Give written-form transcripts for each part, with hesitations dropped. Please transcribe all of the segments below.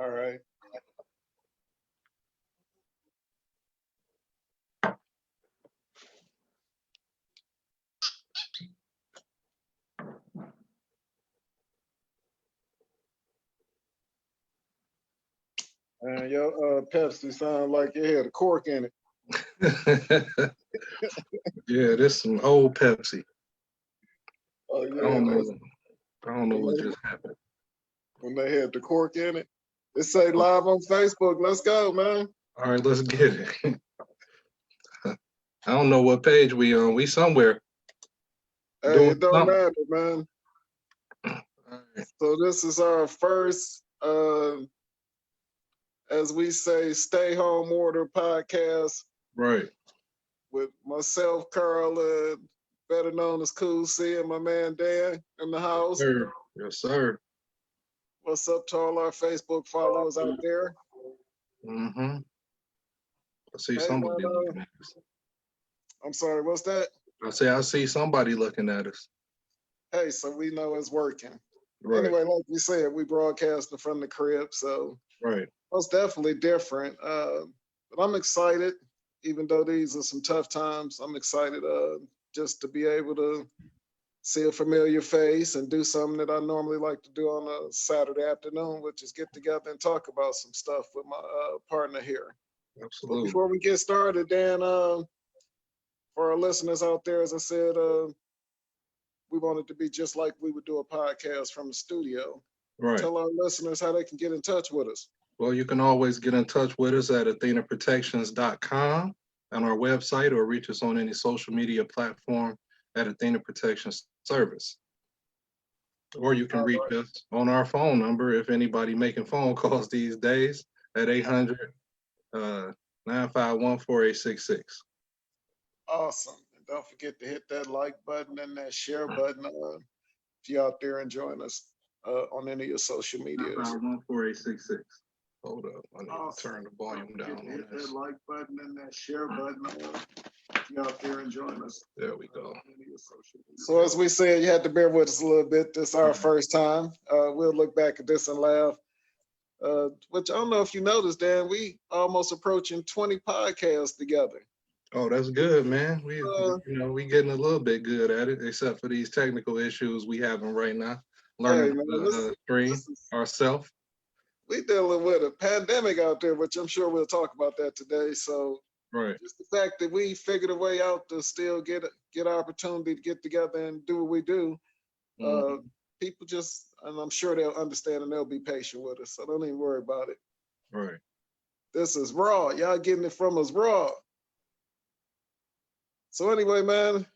All right. And your Pepsi sound like it had a cork in it. Yeah, this some old Pepsi. Oh I yeah, don't know. I don't know when what they, just happened. when they had the cork in it. It say live on Facebook. Let's go, man. All right, let's get it. I don't know what page we on. We somewhere Hey, doing it don't something. matter, man. All right. So this is our first, as we say, stay home order podcast Right. with myself, Carla, better known as Cool C, and my man Dan in the house. Sir. Yes, sir. What's up to all our Facebook followers out there? Mm-hmm. I see Hey, somebody man, looking at us. I'm sorry, what's that? I see somebody looking at us. Hey, so we know it's working. Right. Anyway, like we said, we broadcasting from the crib, so Right. it's definitely different. But I'm excited, even though these are some tough times. I'm excited just to be able to see a familiar face and do something that I normally like to do on a Saturday afternoon, which is get together and talk about some stuff with my partner here. But Absolutely. before we get started, Dan, for our listeners out there, as I said, we want it to be just like we would do a podcast from the studio. Right. Tell our listeners how they can get in touch with us. Well, you can always get in touch with us at athenaprotections.com on our website, or reach us on any social media platform at Athena Protection Service. Or you can reach us on our phone number if anybody making phone calls these days at 800-951-4866. Awesome. And don't forget to hit that like button and that share button if you're out there enjoying us on any of your social medias. 951-4866. Hold up. I need Awesome. to turn the volume down on Hit this. that like button and that share button if you're out there enjoying us. There we go. So as we said, you had to bear with us a little bit. This is our first time. We'll look back at this and laugh. Which I don't know if you noticed, Dan, we almost approaching 20 podcasts together. Oh, that's good, man. We getting a little bit good at it, except for these technical issues we having right now. Learning man, to stream ourselves. We dealing with a pandemic out there, which I'm sure we'll talk about that today. So Right. just the fact that we figured a way out to still get opportunity to get together and do what we do, people just, and I'm sure they'll understand and they'll be patient with us. So don't even worry about it. Right. This is raw. Y'all getting it from us raw. So anyway, man,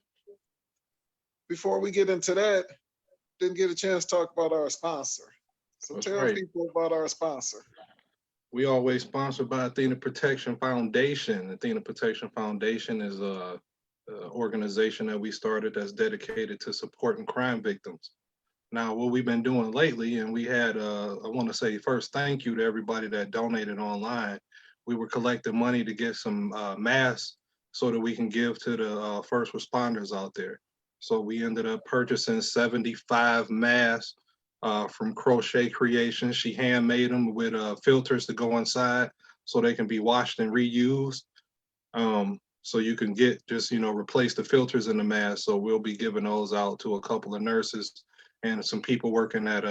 before we get into that, didn't get a chance to talk about our sponsor. So That's tell right. people about our sponsor. We always sponsored by Athena Protection Foundation. Athena Protection Foundation is a organization that we started that's dedicated to supporting crime victims. Now, what we've been doing lately, and we had, I want to say first, thank you to everybody that donated online. We were collecting money to get some masks so that we can give to the first responders out there. So we ended up purchasing 75 masks from Crochet Creations. She handmade them with filters to go inside so they can be washed and reused. So you can get just, replace the filters in the mask. So we'll be giving those out to a couple of nurses and some people working at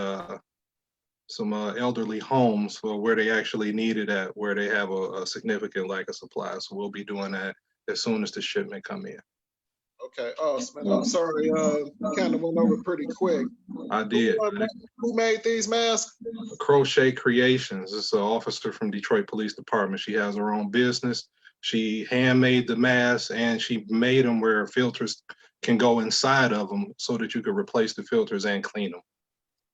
some elderly homes for where they actually need it at, where they have a significant lack of supply. So we'll be doing that as soon as the shipment come in. Okay, awesome. And I'm sorry, kind of went over pretty quick. I did. Who made these masks? Crochet Creations. It's an officer from Detroit Police Department. She has her own business. She handmade the masks and she made them where filters can go inside of them so that you can replace the filters and clean them.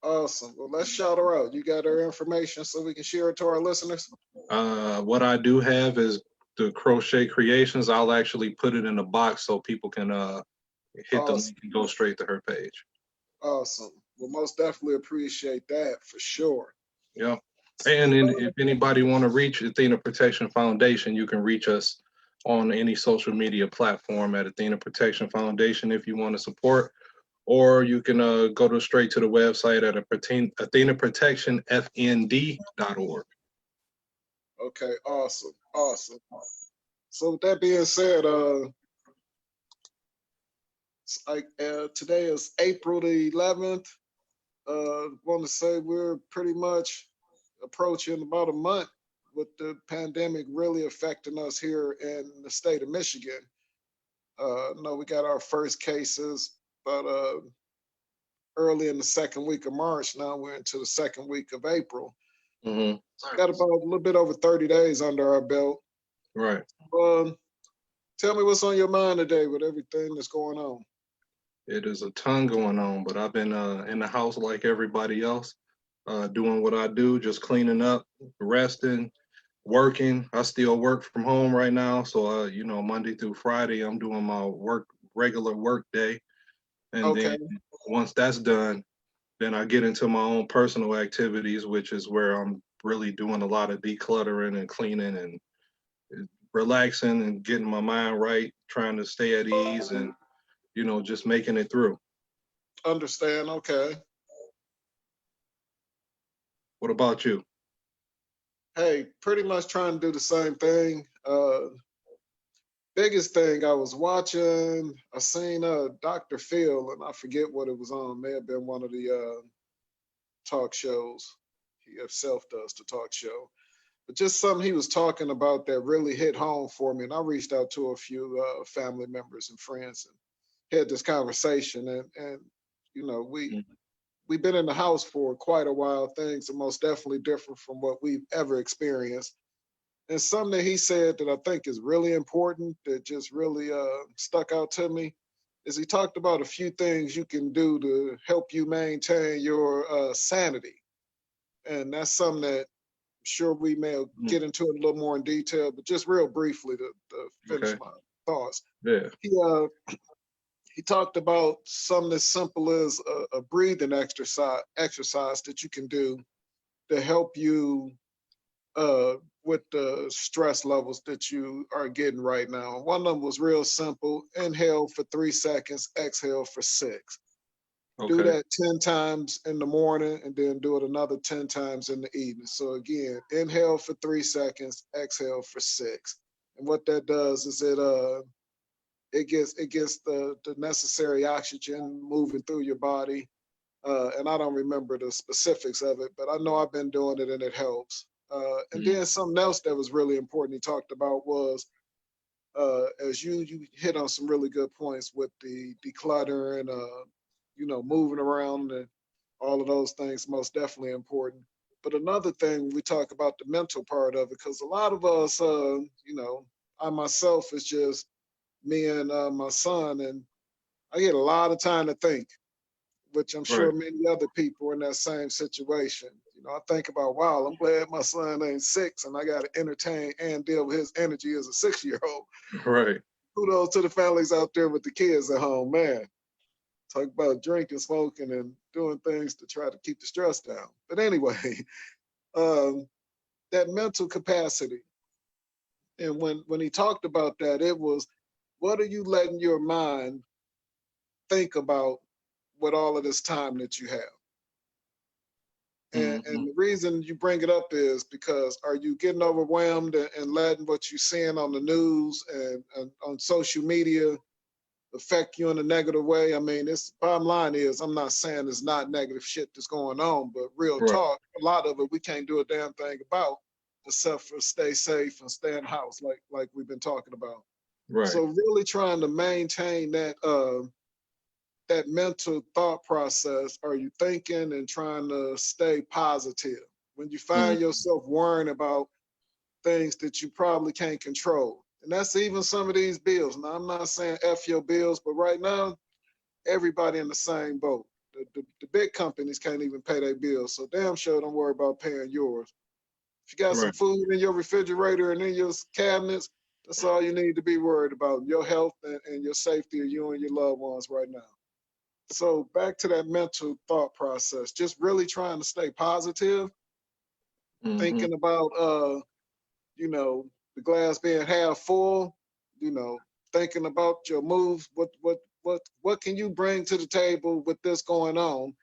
Awesome. Well, let's shout her out. You got her information so we can share it to our listeners? What I do have is the Crochet Creations. I'll actually put it in a box so people can hit the link and go straight to her page. Awesome. Well, most definitely appreciate that for sure. Yep. And then if anybody want to reach Athena Protection Foundation, you can reach us on any social media platform at Athena Protection Foundation if you want to support or you can go straight to the website at athenaprotectionfnd.org. Okay, awesome, awesome. So with that being said, today is April the 11th. Want to say we're pretty much approaching about a month with the pandemic really affecting us here in the state of Michigan. I know we got our first cases, but early in the second week of March. Now we're into the second week of April. Mm-hmm. Got about a little bit over 30 days under our belt. Right. Tell me what's on your mind today with everything that's going on. It is a ton going on, but I've been in the house like everybody else, doing what I do, just cleaning up, resting, working. I still work from home right now, so Monday through Friday I'm doing my regular work day, and Okay, then once that's done, then I get into my own personal activities, which is where I'm really doing a lot of decluttering and cleaning and relaxing and getting my mind right, trying to stay at ease and just making it through. understand. Okay. What about you? Hey, pretty much trying to do the same thing. Biggest thing I was watching, I seen Dr. Phil, and I forget what it was on. May have been one of the talk shows. He himself does the talk show. But just something he was talking about that really hit home for me. And I reached out to a few family members and friends and had this conversation. And we've been in the house for quite a while. Things are most definitely different from what we've ever experienced. And something that he said that I think is really important that just really stuck out to me is he talked about a few things you can do to help you maintain your sanity. And that's something that I'm sure we may get into it a little more in detail, but just real briefly to finish Okay. my thoughts. Yeah. He talked about something as simple as a breathing exercise that you can do to help you with the stress levels that you are getting right now. One of them was real simple: inhale for 3 seconds, exhale for 6. Do Okay. that 10 times in the morning and then do it another 10 times in the evening. So again, inhale for 3 seconds, exhale for 6. And what that does is it gets the necessary oxygen moving through your body. And I don't remember the specifics of it, but I know I've been doing it and it helps. And then something else that was really important he talked about was as you hit on some really good points with the decluttering, moving around and all of those things, most definitely important. But another thing, we talk about the mental part of it, because a lot of us, I myself is just me and my son, and I get a lot of time to think, which I'm sure Right. many other people are in that same situation. I think about, wow, I'm glad my son ain't 6 and I got to entertain and deal with his energy as a 6-year-old. Right. Kudos to the families out there with the kids at home, man. Talk about drinking, smoking, and doing things to try to keep the stress down. But anyway, um, that mental capacity. And when he talked about that, it was, what are you letting your mind think about with all of this time that you have? And Mm-hmm. the reason you bring it up is because, are you getting overwhelmed and letting what you're seeing on the news and on social media affect you in a negative way? I mean, it's bottom line is, I'm not saying there's not negative shit that's going on, but real Right. talk, a lot of it we can't do a damn thing about except for stay safe and stay in the house, like we've been talking about. Right. So really trying to maintain that mental thought process. Are you thinking and trying to stay positive when you find Mm-hmm. yourself worrying about things that you probably can't control? And that's even some of these bills. Now, I'm not saying F your bills, but right now, everybody in the same boat. The big companies can't even pay their bills. So damn sure don't worry about paying yours. If you got some Right. food in your refrigerator and in your cabinets, that's all you need to be worried about: your health and your safety of you and your loved ones right now. So back to that mental thought process, just really trying to stay positive, Mm-hmm. thinking about the glass being half full, thinking about your moves, what what can you bring to the table with this going on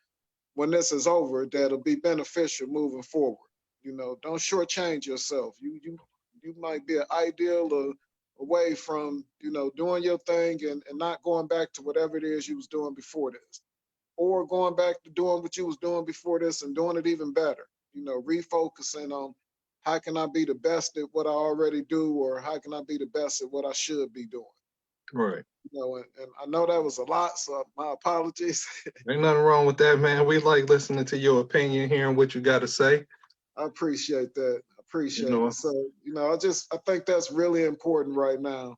when this is over that'll be beneficial moving forward? Don't shortchange yourself. You might be an ideal away from doing your thing and not going back to whatever it is you was doing before this, or going back to doing what you was doing before this and doing it even better. Refocusing on how can I be the best at what I already do, or how can I be the best at what I should be doing. Right. And I know that was a lot, so my apologies. Ain't nothing wrong with that, man. We like listening to your opinion, hearing what you got to say. I appreciate that. I You appreciate know, it. So, I think that's really important right now.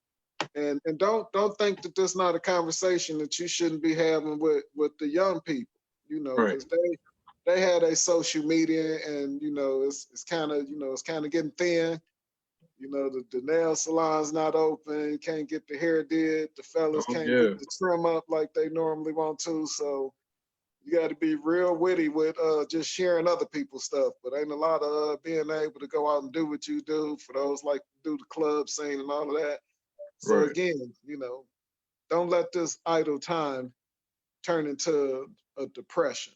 And don't think that there's not a conversation that you shouldn't be having with the young people, right. because they had a social media, and it's kind of getting thin. The nail salon's not open. You can't get the hair did. The fellas Oh, can't get yeah. the trim up like they normally want to. So you got to be real witty with just sharing other people's stuff. But ain't a lot of being able to go out and do what you do for those like do the club scene and all of that. So Right. again, don't let this idle time turn into a depression.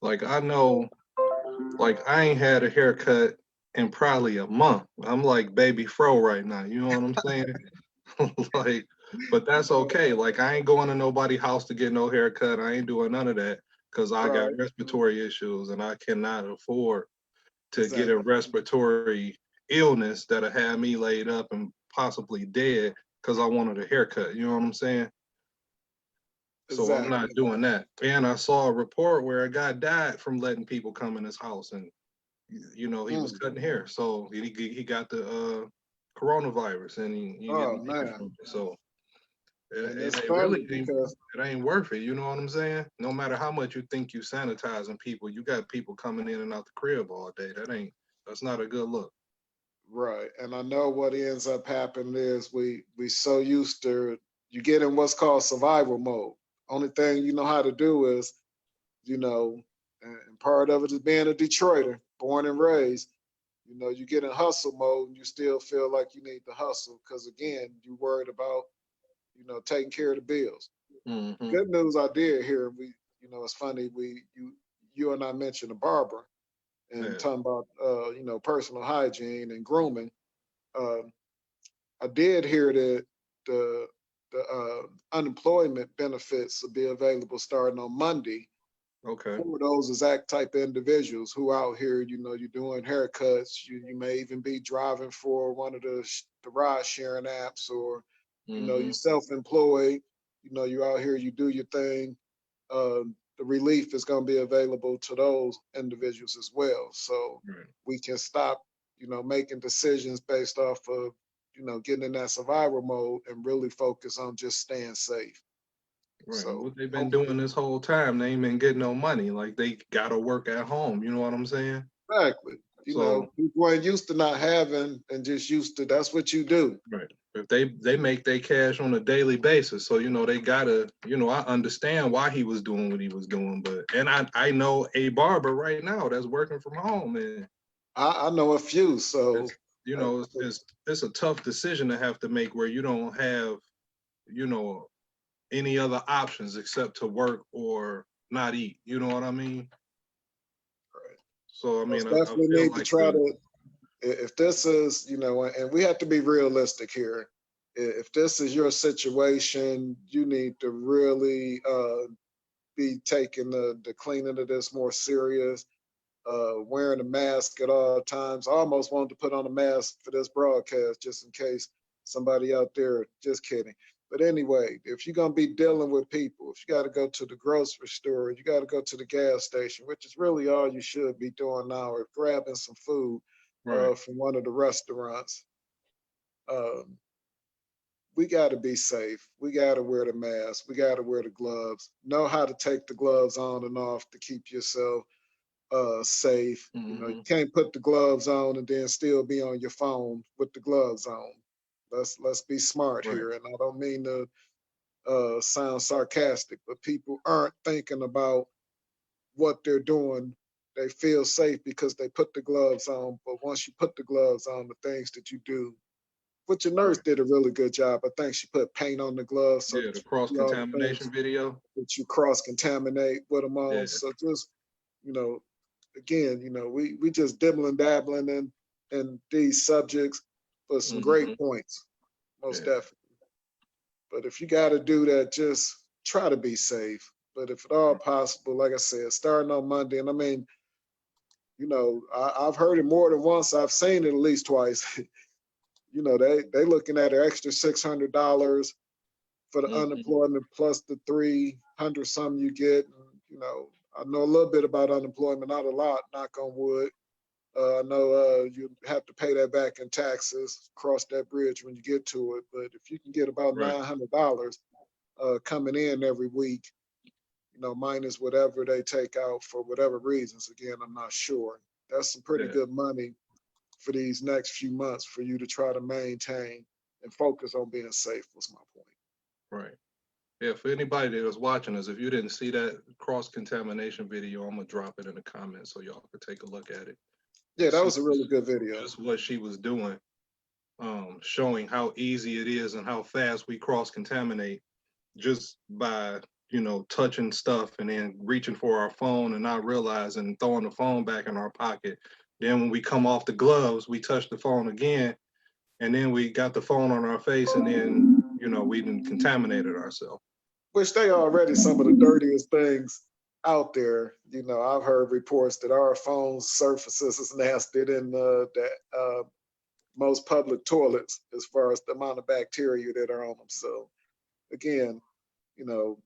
Like, I know, like, I ain't had a haircut in probably a month. I'm like baby fro right now. You know what I'm saying? Like, but that's okay. Like, I ain't going to nobody's house to get no haircut. I ain't doing none of that because I got Right. respiratory issues and I cannot afford to get a Exactly. respiratory illness that'll have me laid up and possibly dead because I wanted a haircut. You know what I'm saying? So I'm not Exactly. doing that. And I saw a report where a guy died from letting people come in his house, and he was Mm. cutting hair, so he got the coronavirus, and he Oh getting dead man. from it. So And it, it's it really funny because ain't worth it. You know what I'm saying? No matter how much you think you sanitizing people, you got people coming in and out the crib all day. That's not a good look. right. And I know what ends up happening is we so used to you get in what's called survival mode. Only thing you know how to do is, you know, and part of it is being a Detroiter, born and raised. You get in hustle mode and you still feel like you need to hustle because again, you worried about, taking care of the bills. The Hmm. good news I did hear, it's funny, you and I mentioned a barber and Yeah. talking about, personal hygiene and grooming. Um, I did hear that the unemployment benefits will be available starting on Monday Okay. for those exact type of individuals who out here, you're doing haircuts. You may even be driving for one of the ride sharing apps, or you Hmm. self-employed. You out here, you do your thing. The relief is going to be available to those individuals as well. So Right. we can stop, making decisions based off of, getting in that survival mode and really focus on just staying safe. Right. So What they've been hopefully, doing this whole time, they ain't been getting no money. Like, they gotta work at home. You know what I'm saying? exactly. So People ain't used to not having and just used to that's what you do. right. If they make their cash on a daily basis, so they gotta, I understand why he was doing what he was doing, but and I know a barber right now that's working from home, and I know a few, so it's it's a tough decision to have to make where you don't have, you know, any other options except to work or not eat. You know what I mean? So I us mean, I definitely feel need to like try the to, if this is, and we have to be realistic here. If this is your situation, you need to really be taking the cleaning of this more serious, wearing a mask at all times. I almost wanted to put on a mask for this broadcast just in case somebody out there, just kidding. But anyway, if you're going to be dealing with people, if you got to go to the grocery store, you got to go to the gas station, which is really all you should be doing now, or grabbing some food right. from one of the restaurants. Um, we got to be safe. We got to wear the mask. We got to wear the gloves. Know how to take the gloves on and off to keep yourself safe. You Hmm. can't put the gloves on and then still be on your phone with the gloves on. Let's be smart Right. here. And I don't mean to sound sarcastic, but people aren't thinking about what they're doing. They feel safe because they put the gloves on. But once you put the gloves on, the things that you do But your nurse did a really good job. I think she put paint on the gloves so Yeah, that the you can see all the cross-contamination things video. that you cross contaminate with them on. Yeah. So just, you know, again, we just dibbling dabbling in these subjects, but some great Hmm. points, most Yeah. definitely. But if you got to do that, just try to be safe. But if at all possible, like I said, starting on Monday, and I mean, I've heard it more than once. I've seen it at least twice. They looking at an extra $600 for the Hmm. unemployment plus the 300 something you get. And, I know a little bit about unemployment, not a lot. Knock on wood. I know you have to pay that back in taxes. Cross that bridge when you get to it. But if you can get about Right. $900 coming in every week, minus whatever they take out for whatever reasons. Again, I'm not sure. That's some pretty Yeah. good money for these next few months for you to try to maintain and focus on being safe was my point. Right. Yeah, for anybody that was watching us, if you didn't see that cross-contamination video, I'm gonna drop it in the comments so y'all could take a look at it Yeah, and that see was a really good video. just what she was doing, showing how easy it is and how fast we cross-contaminate just by, touching stuff and then reaching for our phone and not realizing throwing the phone back in our pocket. Then when we come off the gloves, we touch the phone again, and then we got the phone on our face, and then, we done contaminated ourselves. Which they already some of the dirtiest things out there. I've heard reports that our phone surfaces is nastier than the most public toilets as far as the amount of bacteria that are on them. So again, you know,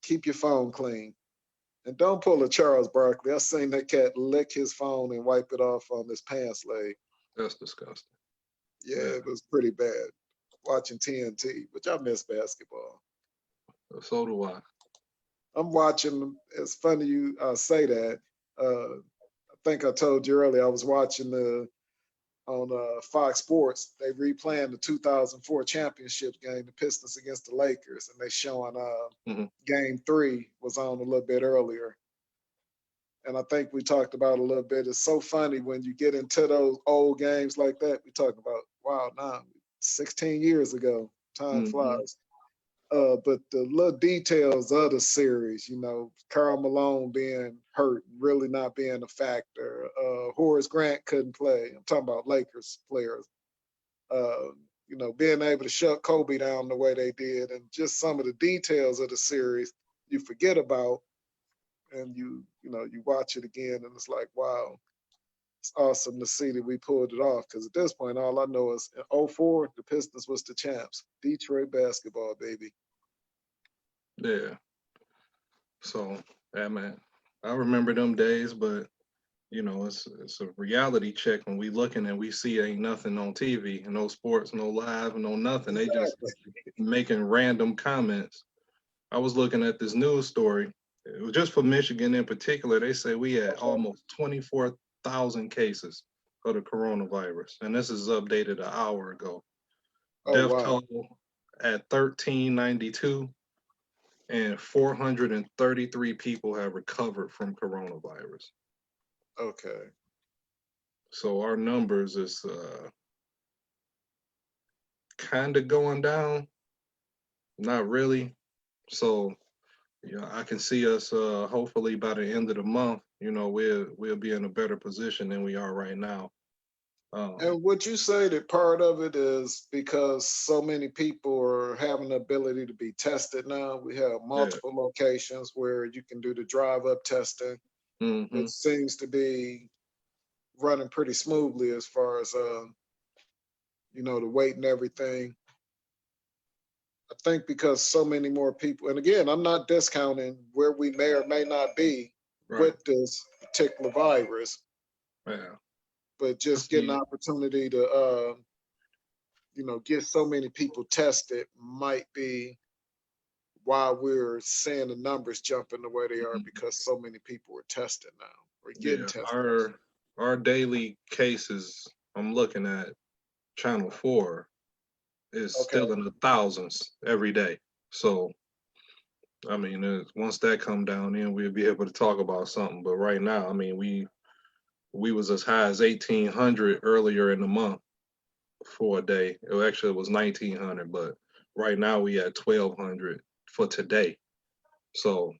keep your phone clean. And don't pull a Charles Barkley. I seen that cat lick his phone and wipe it off on his pants leg. That's disgusting. Yeah, Yeah, it was pretty bad watching TNT, which I miss basketball. so do I. I'm watching. It's funny you say that. I think I told you earlier. I was watching the on Fox Sports. They replaying the 2004 championship game, the Pistons against the Lakers, and they showing Hmm. Game 3 was on a little bit earlier. And I think we talked about a little bit. It's so funny when you get into those old games like that. We talk about wow, now 16 years ago, time Hmm. flies. But the little details of the series, Karl Malone being hurt, really not being a factor. Horace Grant couldn't play. I'm talking about Lakers players. Uh, being able to shut Kobe down the way they did, and just some of the details of the series you forget about, and you watch it again, and it's like, wow, it's awesome to see that we pulled it off. Because at this point, all I know is in '04, the Pistons was the champs. Detroit basketball, baby. Yeah. So, yeah, man, I remember them days, but it's a reality check when we looking and we see ain't nothing on TV, no sports, no live, no nothing. They just Exactly. making random comments. I was looking at this news story. It was just for Michigan in particular. They say we had Okay. almost 24,000 cases of the coronavirus, and this is updated an hour ago. Oh Death wow. toll at 1392, and 433 people have recovered from coronavirus. Okay. So our numbers is kind of going down, not really. So I can see us hopefully by the end of the month, we'll be in a better position than we are right now. Um, And would you say that part of it is because so many people are having the ability to be tested now? We have yeah. multiple locations where you can do the drive up testing. Hmm. It seems to be running pretty smoothly as far as the weight and everything. I think because so many more people, and again, I'm not discounting where we may or may not be Right. with this particular virus, Yeah. but just getting the See, opportunity to get so many people tested might be why we're seeing the numbers jumping the way they are mhm, because so many people are tested now or getting yeah, tested. our daily cases, I'm looking at Channel 4 is Okay. still in the thousands every day. So I mean, once that come down, then we'll be able to talk about something. But right now, I mean, we was as high as 1,800 earlier in the month for a day. Actually, it was 1,900, but right now we at 1,200 for today. So,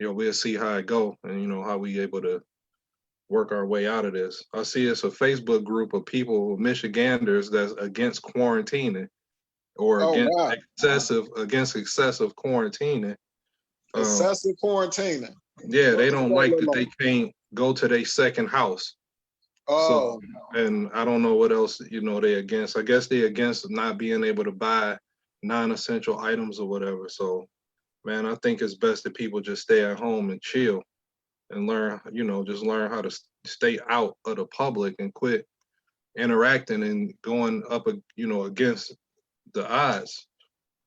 we'll see how it go, and how we able to work our way out of this. I see it's a Facebook group of people, Michiganders, that's against quarantining or Oh against wow, excessive quarantining. Um, excessive quarantining. yeah, What they does don't that like look that like? they can't go to their second house. So, Oh, and I don't know what else, they against. I guess they against not being able to buy non-essential items or whatever. So, man, I think it's best that people just stay at home and chill and learn, just learn how to stay out of the public and quit interacting and going up, against the odds.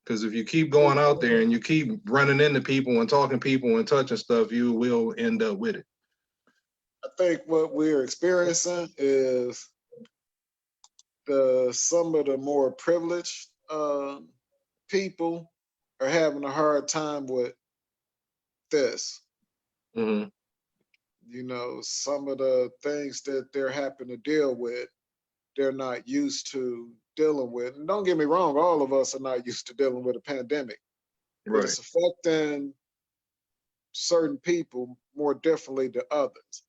Because if you keep going out there and you keep running into people and talking to people and touching stuff, you will end up with it. I think what we're experiencing is some of the more privileged people are having a hard time with this. Hmm. Some of the things that they're having to deal with, they're not used to dealing with. And don't get me wrong, all of us are not used to dealing with a pandemic, but Right. it's affecting certain people more differently than others.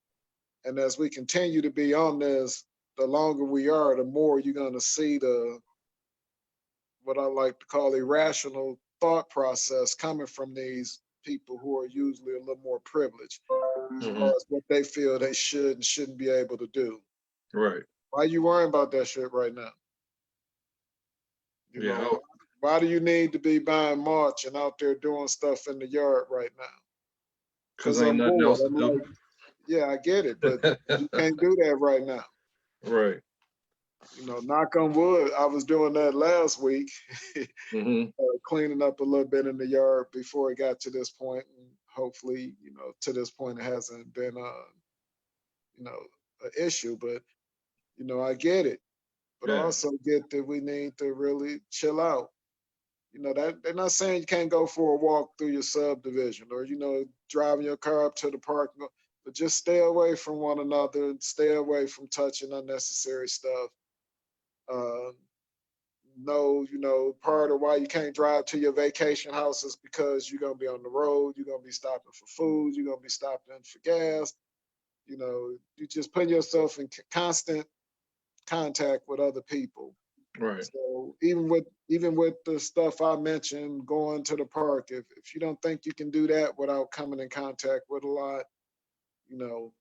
And as we continue to be on this, the longer we are, the more you're going to see what I like to call irrational thought process coming from these people who are usually a little more privileged as Hmm. far as what they feel they should and shouldn't be able to do. Right. Why you worrying about that shit right now? You Yeah. know, why do you need to be buying March and out there doing stuff in the yard right now? Because Because ain't I'm nothing bored. else to I'm do. like, yeah, I get it, but you can't do that right now. Right. Knock on wood, I was doing that last week, Hmm. cleaning up a little bit in the yard before it got to this point. And hopefully, to this point, it hasn't been, you know, an issue. But, I get it. But I Yeah. also get that we need to really chill out. That they're not saying you can't go for a walk through your subdivision or, driving your car up to the park, but just stay away from one another and stay away from touching unnecessary stuff. Uh, no, part of why you can't drive to your vacation house is because you're gonna be on the road, you're gonna be stopping for food, you're gonna be stopping for gas. You just put yourself in constant contact with other people. Right. So even with the stuff I mentioned, going to the park, if you don't think you can do that without coming in contact with a lot, you know,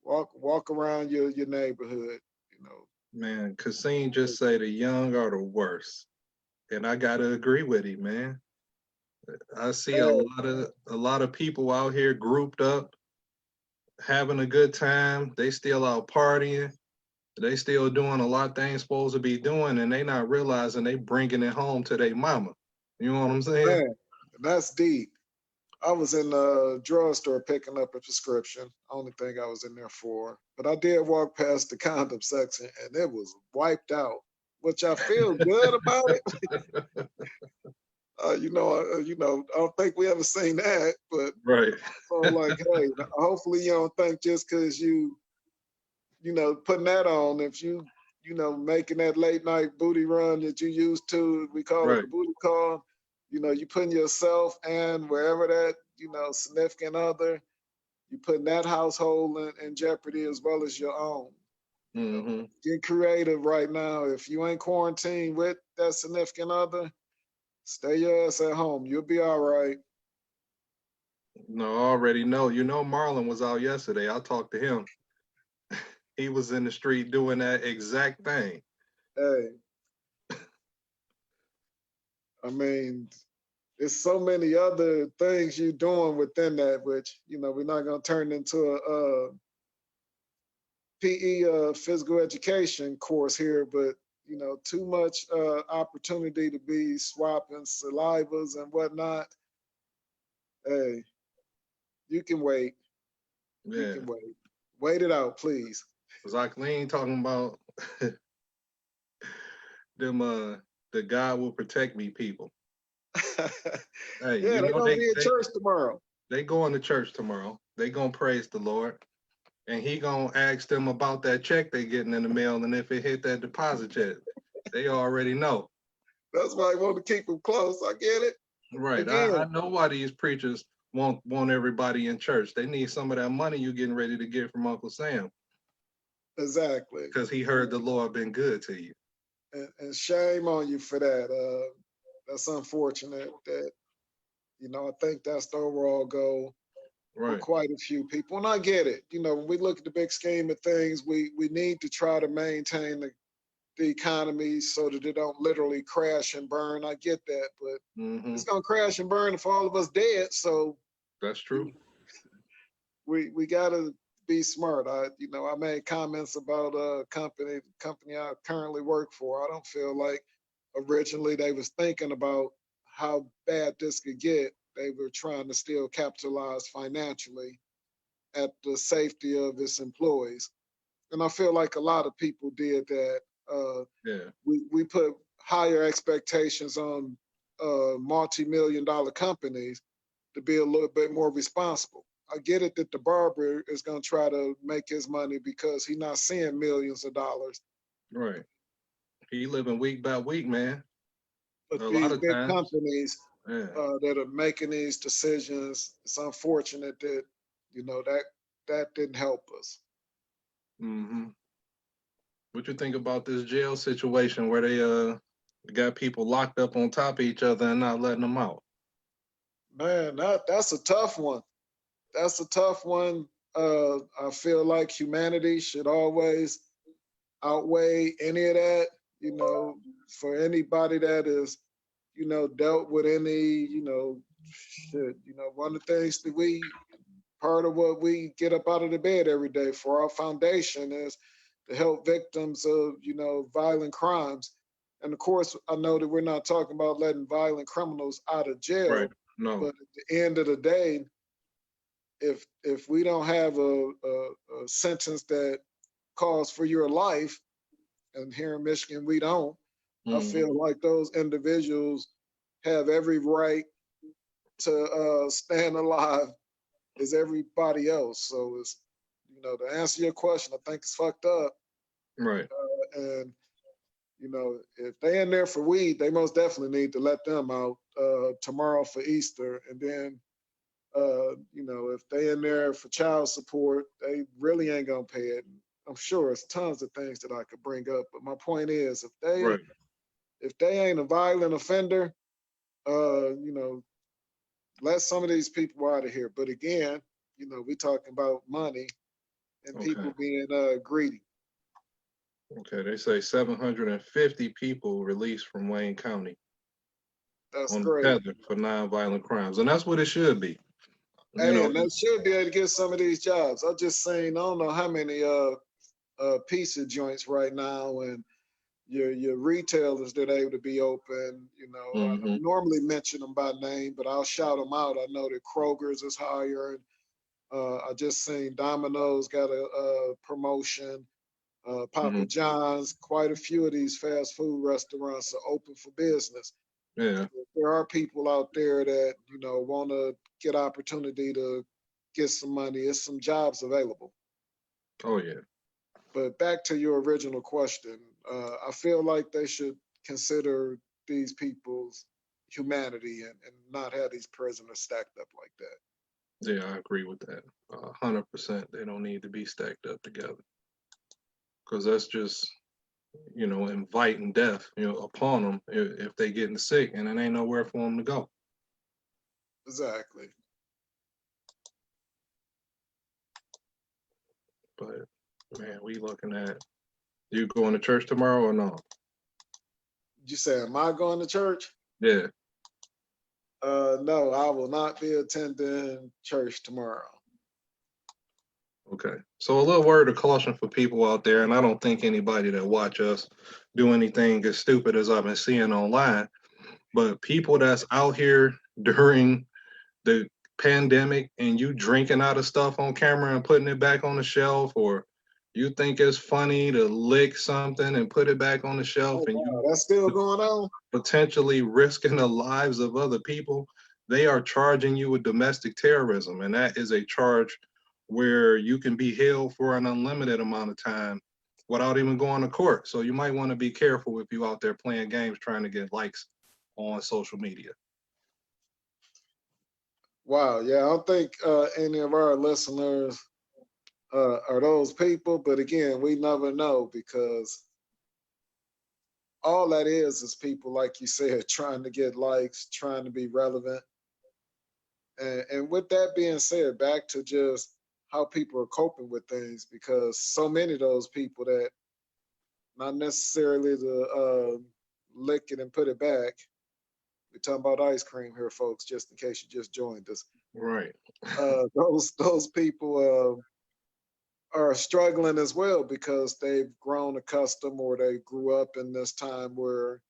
walk around your neighborhood. You know, Man, Kasim just say the young are the worst. And I gotta agree with him, man. I see a hey, lot of people out here grouped up, having a good time. They still out partying. They still doing a lot they ain't supposed to be doing, and they not realizing they bringing it home to their mama. You know what I'm saying? man, that's deep. I was in the drugstore picking up a prescription. Only thing I was in there for. But I did walk past the condom section and it was wiped out, which I feel good about it. I don't think we ever seen that. But Right. so like, hey, hopefully you don't think just because putting that on, if making that late night booty run that you used to, we call it Right. the booty call, you putting yourself and wherever that, significant other, you putting that household in jeopardy as well as your own. Hmm. Get creative right now. If you ain't quarantined with that significant other, stay your ass at home. You'll be all right. No, I already know. Marlon was out yesterday. I talked to him. He was in the street doing that exact thing. Hey, I mean, there's so many other things you're doing within that, which, we're not going to turn into a PE physical education course here, but too much opportunity to be swapping salivas and whatnot. Hey, you can wait. You Yeah. can wait. Wait it out, please. Jacqueline talking about them the God will protect me people. Hey, Yeah, they're gonna be at church tomorrow. they going to church tomorrow. They gonna praise the Lord. And he gonna ask them about that check they getting in the mail and if it hit that deposit check. They already know. That's why I want to keep them close. I get it. Right. I Again, know why these preachers want everybody in church. They need some of that money you getting ready to get from Uncle Sam exactly. because he heard the Lord been good to you. And shame on you for that. That's unfortunate that, I think that's the overall goal for Right. quite a few people. And I get it. When we look at the big scheme of things, we need to try to maintain the economy so that it don't literally crash and burn. I get that, but Hmm. it's gonna crash and burn if all of us dead. So That's true. we gotta be smart. I made comments about a company I currently work for. I don't feel like originally they was thinking about how bad this could get. They were trying to still capitalize financially at the safety of its employees. And I feel like a lot of people did that. Yeah. We put higher expectations on multi-million dollar companies to be a little bit more responsible. I get it that the barber is going to try to make his money because he's not seeing millions of dollars. Right. He living week by week, man. But A lot these of big times. companies Yeah. that are making these decisions, it's unfortunate that that didn't help us. Hmm. What you think about this jail situation where they got people locked up on top of each other and not letting them out? Man, that's a tough one. That's a tough one. I feel like humanity should always outweigh any of that. You know, for anybody that is, dealt with any, shit. One of the things that part of what we get up out of the bed every day for our foundation is to help victims of, violent crimes. And of course, I know that we're not talking about letting violent criminals out of Right. jail, No. but at the end of the day, if we don't have a sentence that calls for your life, and here in Michigan we don't, I Hmm. feel like those individuals have every right to stand alive as everybody else. So it's, to answer your question, I think it's fucked up. Right. And if they in there for weed, they most definitely need to let them out tomorrow for Easter. And then if they in there for child support, they really ain't gonna pay it. I'm sure it's tons of things that I could bring up, but my point is, Right. if they ain't a violent offender, you know, let some of these people out of here. But again, we talking about money and Okay. people being greedy. Okay. They say 750 people released from Wayne County That's on the great. tether for nonviolent crimes, and that's what it should be. You Hey, know. and they should be able to get some of these jobs. I just seen, I don't know how many pizza joints right now, and your retailers that are able to be open. I Hmm. don't normally mention them by name, but I'll shout them out. I know that Kroger's is hiring. I just seen Domino's got a promotion. Papa Hmm. John's, quite a few of these fast food restaurants are open for business. Yeah. There are people out there that want to get opportunity to get some money. There's some jobs available. Oh yeah. But back to your original question, I feel like they should consider these people's humanity and not have these prisoners stacked up like that. Yeah, I agree with that. 100%. They don't need to be stacked up together because that's just inviting death upon them if they getting sick and it ain't nowhere for them to go. Exactly. But man, we looking at you going to church tomorrow or no? You say, am I going to church? Yeah. No, I will not be attending church tomorrow. Okay. So a little word of caution for people out there, and I don't think anybody that watch us do anything as stupid as I've been seeing online. But people that's out here during the pandemic and you drinking out of stuff on camera and putting it back on the shelf, or you think it's funny to lick something and put it back on the shelf Oh and wow, you that's still going on. potentially risking the lives of other people, they are charging you with domestic terrorism. And that is a charge where you can be held for an unlimited amount of time without even going to court. So you might want to be careful if you out there playing games trying to get likes on social media. Wow, yeah, I don't think any of our listeners are those people, but again, we never know because all that is people, like you said, trying to get likes, trying to be relevant. And with that being said, back to just how people are coping with things, because so many of those people that not necessarily to lick it and put it back. We're talking about ice cream here, folks, just in case you just joined us. Right. Those people are struggling as well because they've grown accustomed or they grew up in this time where,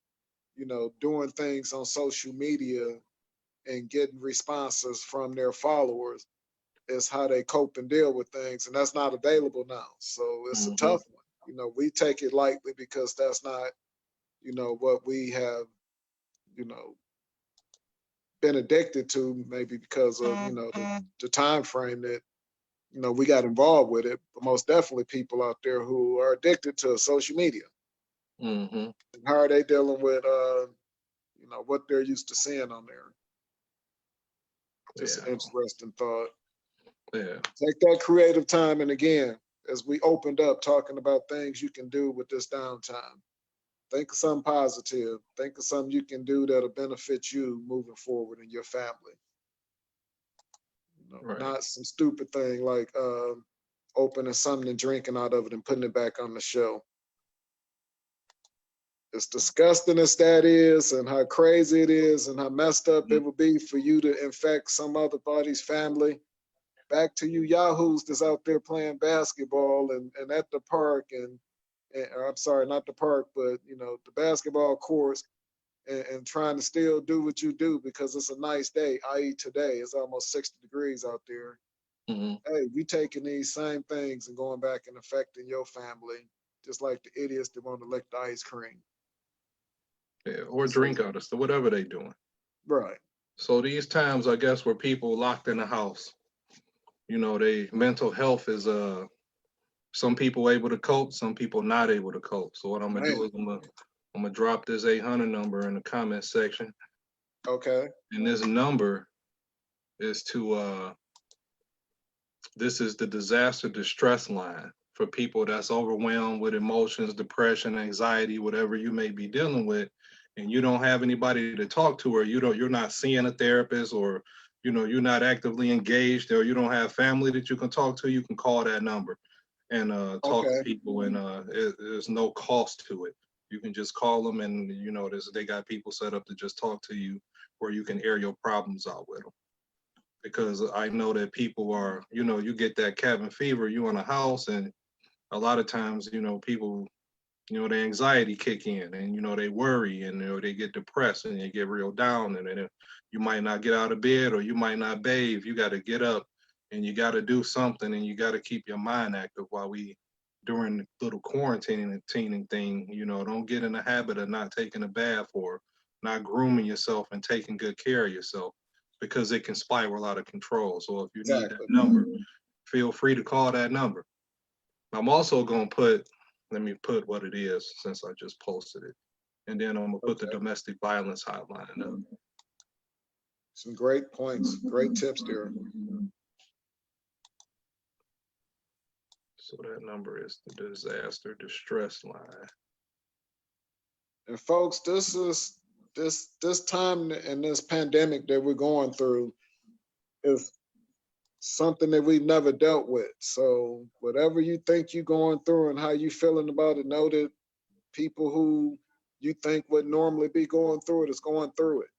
doing things on social media and getting responses from their followers is how they cope and deal with things. And that's not available now. So it's a Mm-hmm. tough one. We take it lightly because that's not, what we have, you know, been addicted to, maybe because of, the time frame that, we got involved with it. But most definitely people out there who are addicted to social media. Mm-hmm. And how are they dealing with, what they're used to seeing on there? Just Yeah. an interesting thought. Yeah. Take that creative time. And again, as we opened up talking about things you can do with this downtime, think of something positive. Think of something you can do that'll benefit you moving forward in your family. Right. Not some stupid thing like opening something and drinking out of it and putting it back on the shelf. As disgusting as that is, and how crazy it is, and how messed up it would be for you to infect some other body's family. Back to you yahoos that's out there playing basketball and at the park and I'm sorry, not the park, but the basketball courts and trying to still do what you do because it's a nice day, i.e. today, it's almost 60 degrees out there. Mm-hmm. Hey, you taking these same things and going back and affecting your family, just like the idiots that want to lick the ice cream. Yeah. Or So, drink out of stuff, whatever they doing. right. So these times, I guess, where people locked in the house, they mental health is some people able to cope, some people not able to cope. So what I'm gonna do Man. is I'm gonna drop this 800 number in the comment section, Okay. and this number is to this is the disaster distress line for people that's overwhelmed with emotions, depression, anxiety, whatever you may be dealing with, and you don't have anybody to talk to, or you're not seeing a therapist, or you're not actively engaged, or you don't have family that you can talk to. You can call that number and talk to Okay. people, and there's no cost to it. You can just call them, and they got people set up to just talk to you, where you can air your problems out with them. Because I know that people are, you get that cabin fever, you in a house, and a lot of times, people, the anxiety kick in, and they worry, and they get depressed, and they get real down, and then you might not get out of bed, or you might not bathe. You got to get up, and you got to do something, and you got to keep your mind active while we during the little quarantining and teaming thing. Don't get in the habit of not taking a bath or not grooming yourself and taking good care of yourself, because it can spiral out of control. So if you need that Exactly. number, feel free to call that number. I'm also going to let me put what it is since I just posted it. And then I'm going to put the Okay. domestic violence hotline up. Some great points, great tips there. So that number is the disaster distress line. And folks, this is this time and this pandemic that we're going through is something that we've never dealt with. So whatever you think you're going through and how you feeling about it, know that people who you think would normally be going through it is going through it.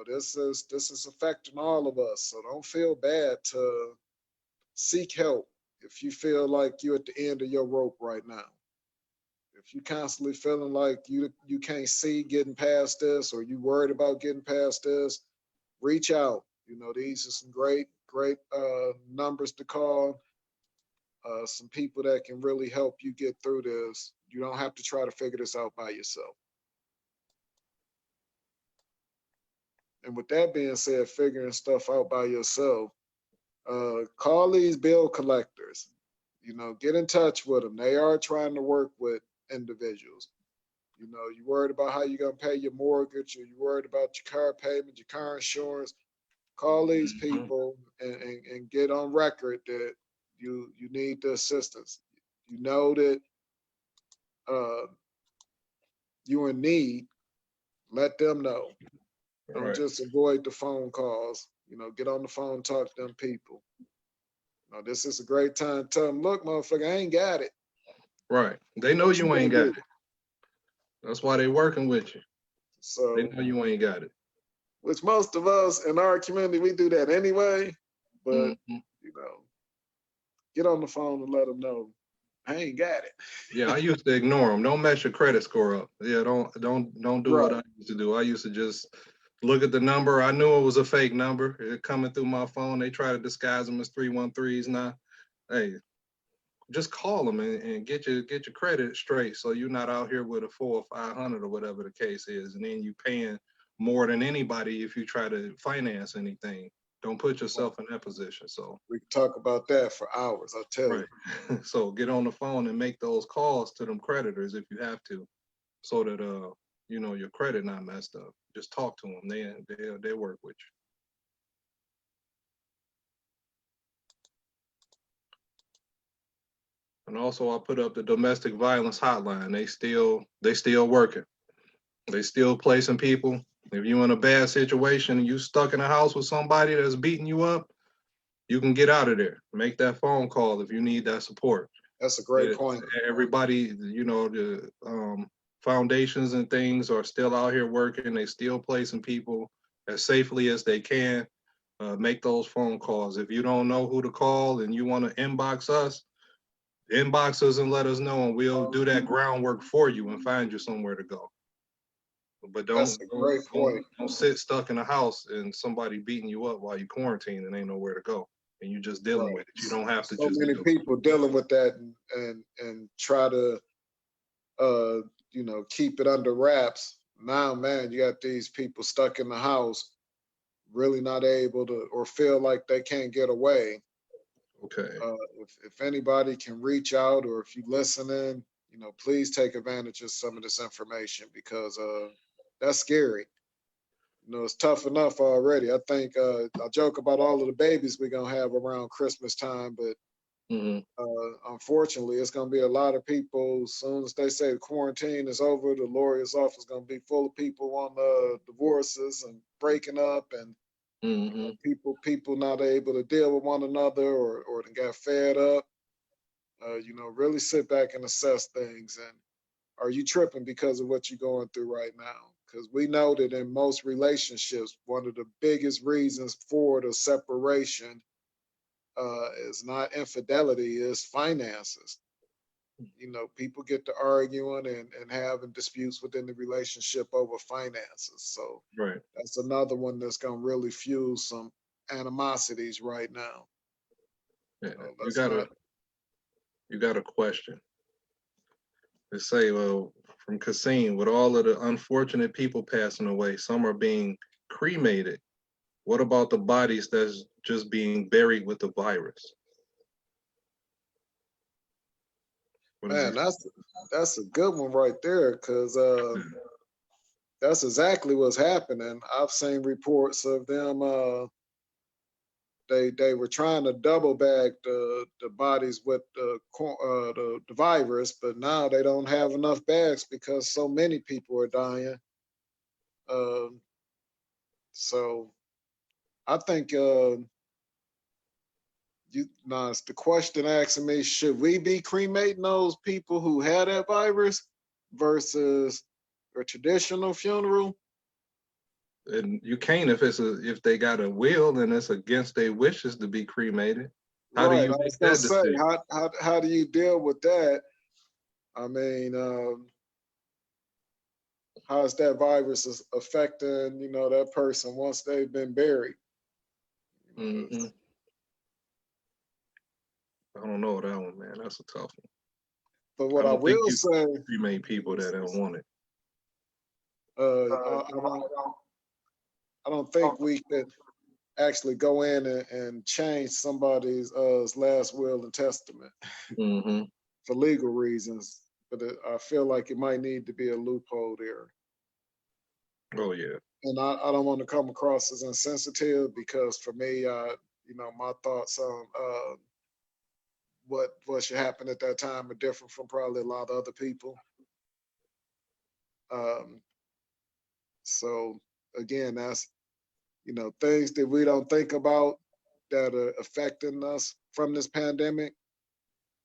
This is affecting all of us. So don't feel bad to seek help if you feel like you're at the end of your rope right now. If you constantly feeling like you can't see getting past this, or you worried about getting past this, reach out. These are some great numbers to call. Some people that can really help you get through this. You don't have to try to figure this out by yourself. And with that being said, figuring stuff out by yourself, call these bill collectors. Get in touch with them. They are trying to work with individuals. You worried about how you're gonna pay your mortgage, or you worried about your car payment, your car insurance. Call these people and get on record that you need the assistance. You know that you're in need. Let them know. Don't just avoid the phone calls. Get on the phone, talk to them people. This is a great time to tell them, look, motherfucker, I ain't got it. Right. They know you ain't got it. That's why they working with you. So they know you ain't got it. Which most of us in our community, we do that anyway. But get on the phone and let them know I ain't got it. Yeah, I used to ignore them. Don't mess your credit score up. Yeah, don't do what I used to do. I used to just look at the number. I knew it was a fake number. It coming through my phone. They try to disguise them as 313s now. Hey, just call them and get your credit straight, so you're not out here with a 400 or 500 or whatever the case is, and then you paying more than anybody if you try to finance anything. Don't put yourself in that position. So we can talk about that for hours, I tell you. So get on the phone and make those calls to them creditors if you have to, so that your credit not messed up. Just talk to them. They work with you. And also, I put up the domestic violence hotline. They still working. They still placing people. If you're in a bad situation and you stuck in a house with somebody that's beating you up, you can get out of there. Make that phone call if you need that support. That's a great point. Everybody, the foundations and things are still out here working. They still placing people as safely as they can. Make those phone calls. If you don't know who to call and you want to inbox us and let us know, and we'll do that groundwork for you and find you somewhere to go. But don't sit stuck in a house and somebody beating you up while you quarantine and ain't nowhere to go, and you just dealing with it. You don't have to. So many people dealing with that and try to keep it under wraps. Now, man, you got these people stuck in the house, really not able to, or feel like they can't get away. Okay. If anybody can reach out, or if you listening, please take advantage of some of this information, because that's scary. It's tough enough already. I think I joke about all of the babies we're gonna have around Christmas time, but unfortunately, it's gonna be a lot of people. As soon as they say the quarantine is over, the lawyer's office is gonna be full of people on divorces and breaking up, and people not able to deal with one another, or they got fed up. Really sit back and assess things. And are you tripping because of what you're going through right now? Because we know that in most relationships, one of the biggest reasons for the separation is not infidelity, is finances. People get to arguing and having disputes within the relationship over finances. So that's another one that's going to really fuel some animosities right now. Yeah, you got a question. They say, well, from Kasim, with all of the unfortunate people passing away, some are being cremated. What about the bodies that's just being buried with the virus? Man, that's a good one right there, because that's exactly what's happening. I've seen reports of them. They were trying to double bag the bodies with the virus, but now they don't have enough bags because so many people are dying. So I think it's the question asking me, should we be cremating those people who had that virus versus a traditional funeral? And you can't if they got a will and it's against their wishes to be cremated. How do you make that decision? How do you deal with that? I mean, how is that virus affecting that person once they've been buried? I don't know that one, man. That's a tough one. But what I will say, cremate people that don't want it. I don't think we could. actually go in and change somebody's last will and testament Mm-hmm. for legal reasons. But I feel like it might need to be a loophole there. Oh yeah. And I don't want to come across as insensitive because for me, my thoughts on what should happen at that time are different from probably a lot of other people. Um, so again, that's things that we don't think about that are affecting us from this pandemic.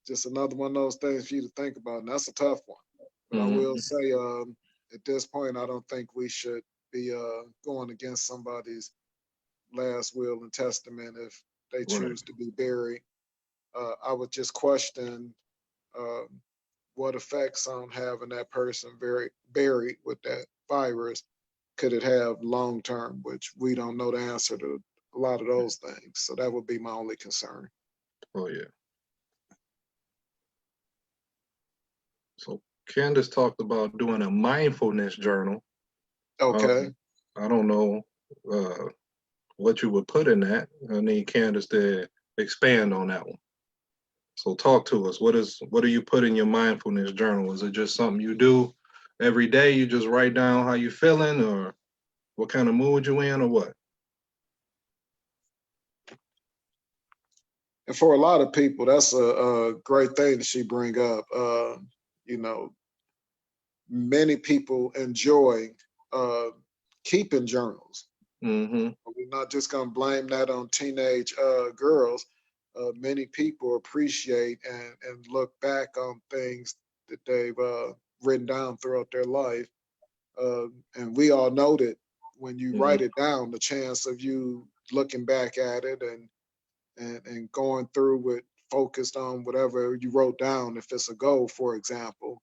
Just another one of those things for you to think about, and that's a tough one. But I will Mm-hmm. say, at this point, I don't think we should be going against somebody's last will and testament if they Right. choose to be buried. I would just question um, what effects on having that person buried with that virus could it have long term, which we don't know the answer to a lot of those things. So that would be my only concern. Oh yeah. So Candace talked about doing a mindfulness journal. Okay. Um, I don't know uh, what you would put in that. I need Candace to expand on that one. So talk to us. What do you put in your mindfulness journal? Is it just something you do every day? You just write down how you feeling, or what kind of mood you in, or what? And for a lot of people, that's a great thing that she bring up. You know, many people enjoy uh, keeping journals. Mm-hmm. We're not just going to blame that on teenage girls. Many people appreciate and look back on things that they've written down throughout their life. And we all know that when you Mm-hmm. write it down, the chance of you looking back at it and going through it focused on whatever you wrote down, if it's a goal, for example,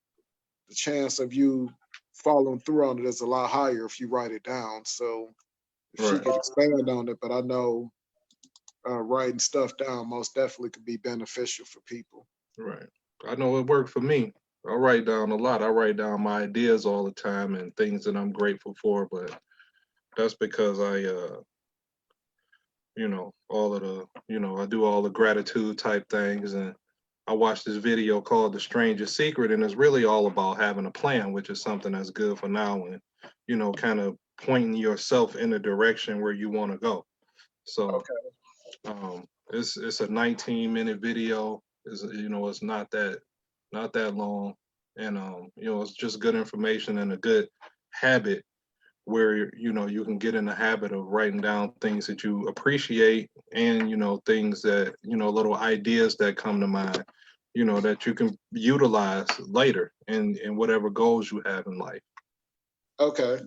the chance of you following through on it is a lot higher if you write it down. So if she Right. could expand on it, but I know writing stuff down most definitely could be beneficial for people. Right. I know it worked for me. I write down a lot. I write down my ideas all the time and things that I'm grateful for, but that's because all of the, I do all the gratitude type things. And I watched this video called The Strangest Secret, and it's really all about having a plan, which is something that's good for now and, kind of pointing yourself in the direction where you want to go. So Okay. it's a 19-minute video. It's not that long, and it's just good information and a good habit where you can get in the habit of writing down things that you appreciate and things that little ideas that come to mind that you can utilize later in whatever goals you have in life. Okay.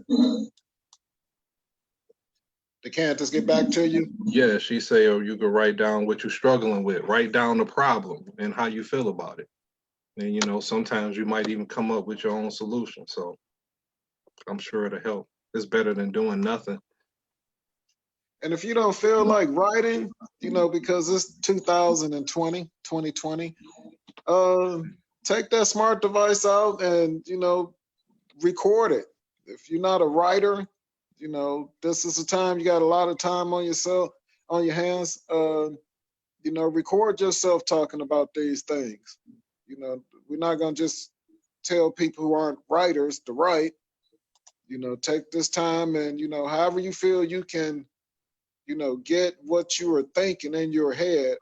Did Candace get back to you? Yeah, she say, or you could write down what you're struggling with, write down the problem and how you feel about it, and sometimes you might even come up with your own solution. So I'm sure it'll help. It's better than doing nothing. And if you don't feel like writing, because it's 2020, 2020, take that smart device out and, record it. If you're not a writer, this is a time you got a lot of time on yourself, on your hands. Record yourself talking about these things. We're not going to just tell people who aren't writers to write. Take this time and, however you feel you can, get what you are thinking in your head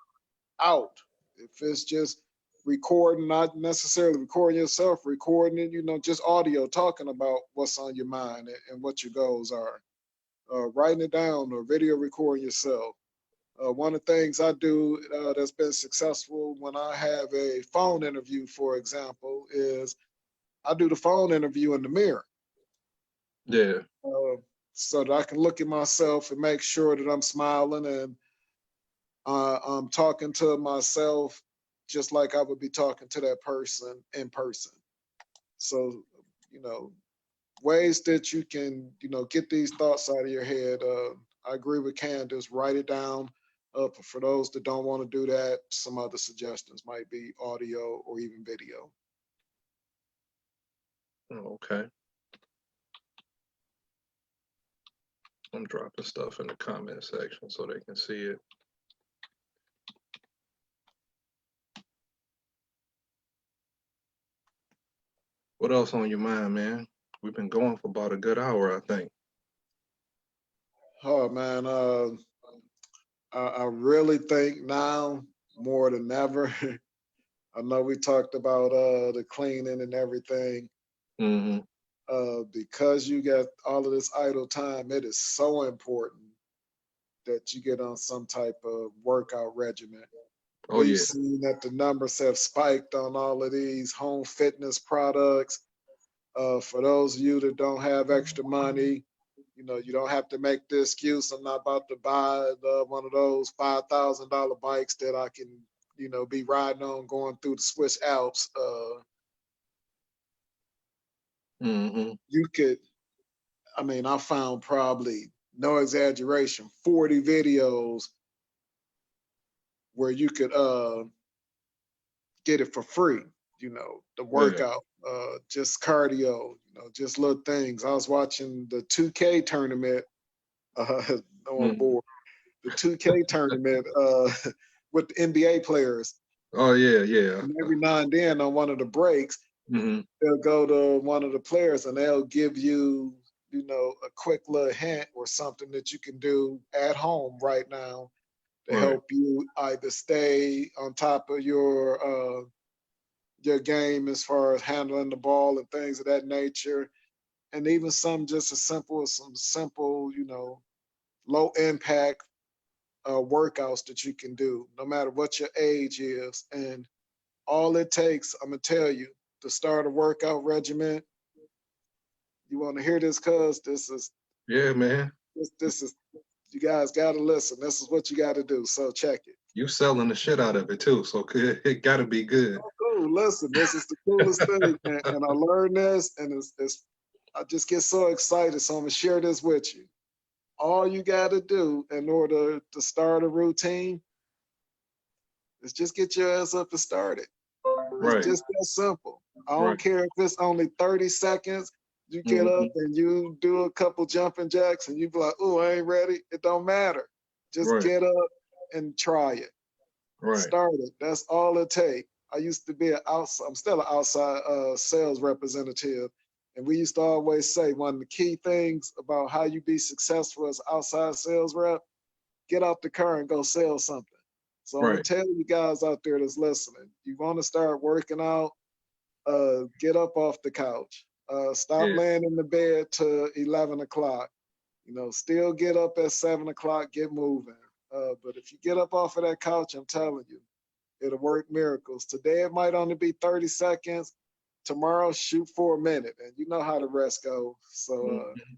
out. If it's just recording, not necessarily recording yourself, recording it, just audio talking about what's on your mind and what your goals are. Writing it down or video recording yourself. One of the things I do that's been successful when I have a phone interview, for example, is I do the phone interview in the mirror. Yeah. Uh, so that I can look at myself and make sure that I'm smiling and I'm talking to myself just like I would be talking to that person in person. So, you know, ways that you can, get these thoughts out of your head. I agree with Candace, write it down. For those that don't want to do that, some other suggestions might be audio or even video. Oh, okay. I'm dropping stuff in the comment section so they can see it. What else on your mind, man? We've been going for about a good hour, I think. Oh man, I really think now more than ever. I know we talked about the cleaning and everything. Mm-hmm. Because you got all of this idle time, it is so important that you get on some type of workout regimen. Oh We've yeah. seen that the numbers have spiked on all of these home fitness products. For those of you that don't have extra money, you don't have to make the excuse, I'm not about to buy one of those $5,000 bikes that I can, be riding on going through the Swiss Alps. Mm-hmm. You could, I mean, I found probably, no exaggeration, 40 videos where you could get it for free, the Yeah. workout, just cardio, just little things. I was watching the 2K tournament on Mm-hmm. board, the 2K tournament with the NBA players. Oh yeah, yeah. And every now and then on one of the breaks, Mm-hmm. they'll go to one of the players and they'll give you, a quick little hint or something that you can do at home right now to Right. help you either stay on top of your game as far as handling the ball and things of that nature, and even some just as simple as some simple, low impact workouts that you can do, no matter what your age is. And all it takes, I'm gonna tell you, to start a workout regimen. You want to hear this, cuz Yeah, man. this is you guys got to listen. This is what you got to do. So check it. You selling the shit out of it too, so it gotta be good. Oh, cool. Listen, this is the coolest thing, and I learned this, and it's I just get so excited. So I'm gonna share this with you. All you got to do in order to start a routine is just get your ass up and start it. It's Right. just that simple. I Right. don't care if it's only 30 seconds. You get up Mm-hmm. and you do a couple jumping jacks and you be like, oh, I ain't ready. It don't matter. Just Right. get up and try it. Right. Start it. That's all it takes. I used to be I'm still an outside sales representative. And we used to always say one of the key things about how you be successful as outside sales rep, get out the car and go sell something. So I'm gonna Right. tell you guys out there that's listening, you want to start working out, get up off the couch. Stop Yeah. laying in the bed till 11 o'clock. Still get up at 7 o'clock, get moving. But if you get up off of that couch, I'm telling you, it'll work miracles. Today it might only be 30 seconds. Tomorrow, shoot for a minute, and you know how the rest goes. So Mm-hmm.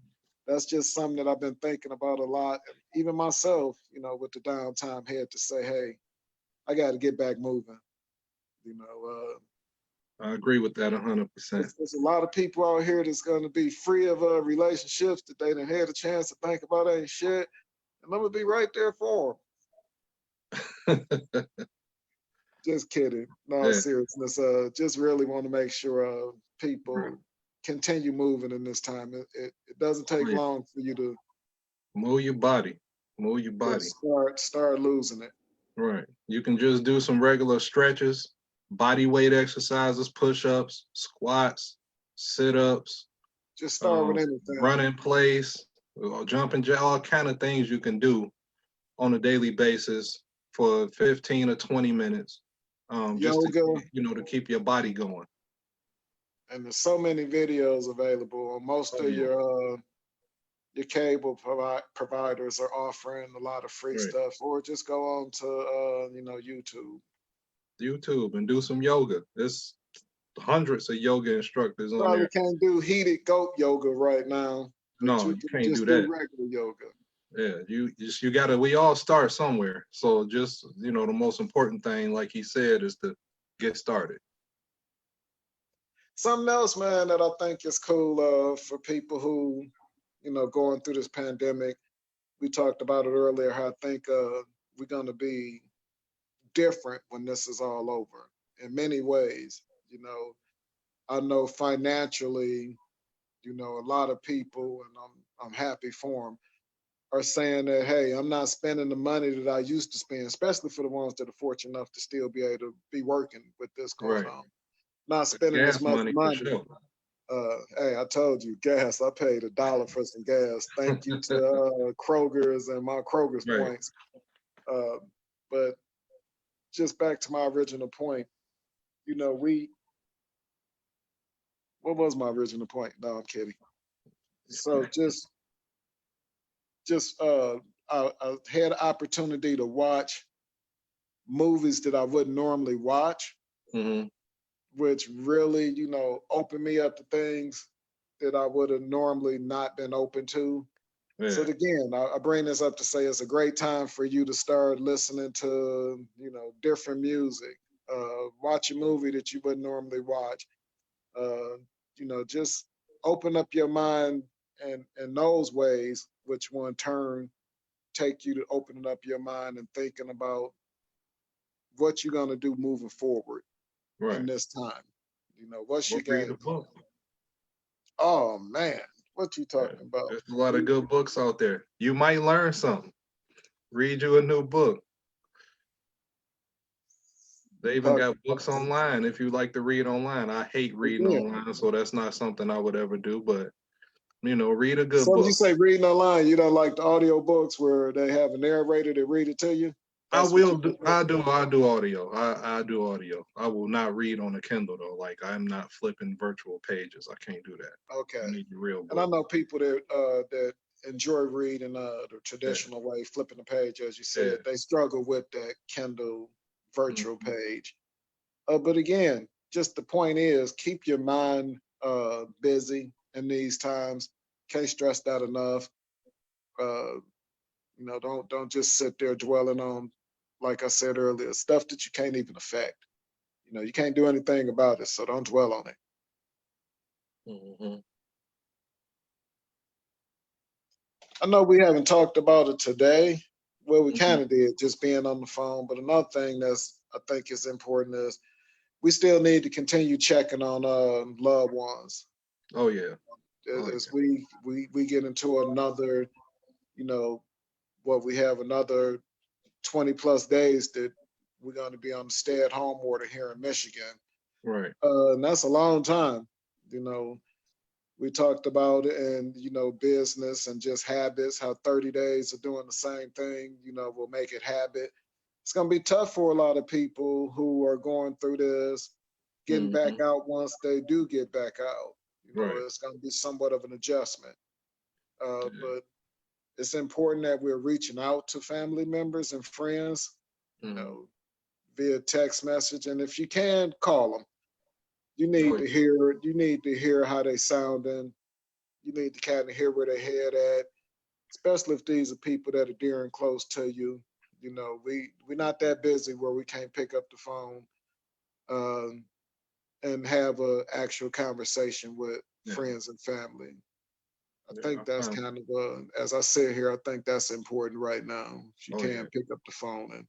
that's just something that I've been thinking about a lot. And even myself, with the downtime, had to say, hey, I got to get back moving. You know, I agree with that 100%. there's a lot of people out here that's going to be free of relationships that they didn't had a chance to think about ain't shit, and I'm gonna be right there for them. Just kidding. No Yeah. seriousness. Just really want to make sure people continue moving in this time. It doesn't take Right. long for you to Move your body. Move your body. just start losing it. Right. You can just do some regular stretches, body weight exercises, push-ups, squats, sit-ups, Just start with um, run anything. in place, or jumping, all kind of things you can do on a daily basis for 15 or 20 minutes, just to, Yoga, to keep your body going. and there's so many videos available on most Oh of yeah. your cable providers are offering a lot of free Right. stuff, or just go on to YouTube. YouTube and do some yoga. There's hundreds of yoga instructors on Probably there. can't do heated goat yoga right now, but No, you you can can't do just do that. regular yoga. Yeah, you gotta. We all start somewhere. So just the most important thing, like he said, is to get started. Something else, man, that I think is cool for people who, going through this pandemic. We talked about it earlier. How I think we're gonna be different when this is all over in many ways. I know financially, a lot of people, and I'm happy for them. are saying that, hey, I'm not spending the money that I used to spend, especially for the ones that are fortunate enough to still be able to be working with this going Right. on. Not The spending as gas much money for money. sure. Hey, I told you, gas. I paid $1 for some gas. Thank you to Kroger's and my Kroger's Right. points. Uh, but just back to my original point, you know, what was my original point? No, I'm kidding. So I had an opportunity to watch movies that I wouldn't normally watch, Hmm. which really, opened me up to things that I would have normally not been open to. So Yeah. again, I bring this up to say it's a great time for you to start listening to, different music, watch a movie that you wouldn't normally watch, uh, just open up your mind and in those ways, which will in turn take you to opening up your mind and thinking about what you're gonna do moving forward in Right. this time. What's Or your read a game plan? book. Oh man, what you Yeah. talking about? There's a lot of good books out there. You might learn something. Read you a new book. They even Talking got books online if you like to read online. I hate reading again. online, so that's not something I would ever do. But read a good So when you book. say reading online, you don't like the audio books where they have a narrator that read it to you? I That's what will you do. prefer? I do audio. I do audio. I will not read on a Kindle though. Like I'm not flipping virtual pages. I can't do that. Okay. I need the real And I book. know people that enjoy reading the Yeah. traditional way, flipping the page, as you Yeah. said. They struggle with that Kindle virtual Mhm. page. But again, just the point is, keep your mind busy in these times. Can't stress that enough. Uh, don't just sit there dwelling on, like I said earlier, stuff that you can't even affect. You can't do anything about it, so don't dwell on it. Mhm. I know we haven't talked about it today. Well, we kind Mhm. of did, just being on the phone. But another thing that's I think is important is we still need to continue checking on loved ones Oh yeah. Oh as yeah. we get into another, you know, what we have another 20 plus days that we're going to be on the stay-at-home order here in Michigan, Right. and that's a long time. You know, we talked about it and business and just habits, how 30 days of doing the same thing will make it habit. It's going to be tough for a lot of people who are going through this getting back Mhm. out. Once they do get back out, Right. it's going to be somewhat of an adjustment, Yeah. but it's important that we're reaching out to family members and friends, you Mhm. know via text message, and if you can, call them. you Oh need yeah. to hear you need to hear how they sounding. You need to kind of hear where they head at, especially if these are people that are dear and close to you. We're not that busy where we can't pick up the phone um, and have a actual conversation with Yeah. friends and family. I Yeah. think I that's found. kind of as I sit here, I think that's important right now. If you Oh yeah. can pick up the phone and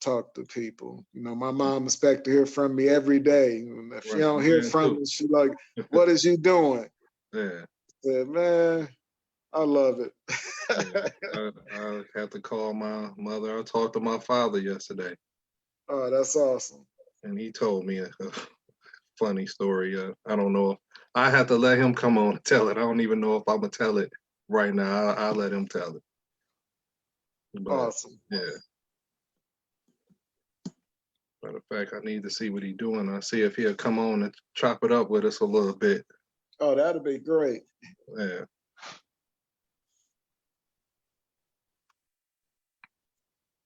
talk to people. My mom expects to hear from me every day. And if she Right. don't hear Mine from too. me, she like, "What is you doing?" Yeah. I said, "Man, I love it." Yeah. I had to call my mother. I talked to my father yesterday, Oh, that's awesome. and he told me a funny story. I don't know if I had to let him come on and tell it. I don't even know if I'm gonna tell it right now. I'll let him tell it. But Awesome. yeah, matter of fact, I need to see what he's doing. I'll see if he'll come on and chop it up with us a little bit. Oh, that'd be great. Yeah.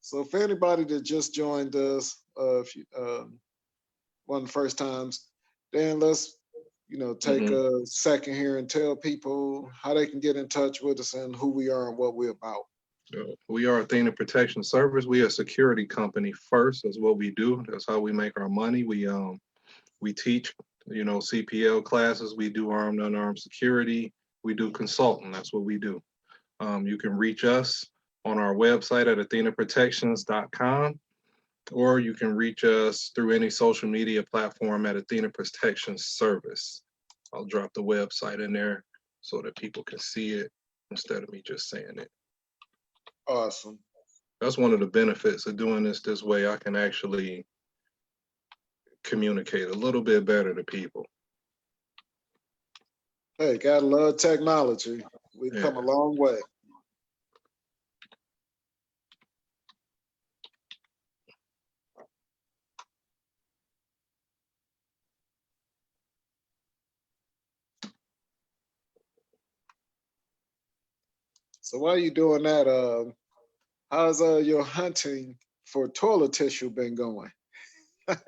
So if anybody that just joined us, if you, one of the first times, then let's take Hmm. a second here and tell people how they can get in touch with us and who we are and what we're about. We are Athena Protection Service. We are a security company first. That's what we do. That's how we make our money. We teach, CPL classes. We do armed, unarmed security. We do consulting. That's what we do. You can reach us on our website at athenaprotections.com, or you can reach us through any social media platform at Athena Protection Service. I'll drop the website in there so that people can see it instead of me just saying it. Awesome. That's one of the benefits of doing this way. I can actually communicate a little bit better to people. Hey, gotta love technology. We've Yeah. come a long way. So while you doing that, how's your hunting for toilet tissue been going?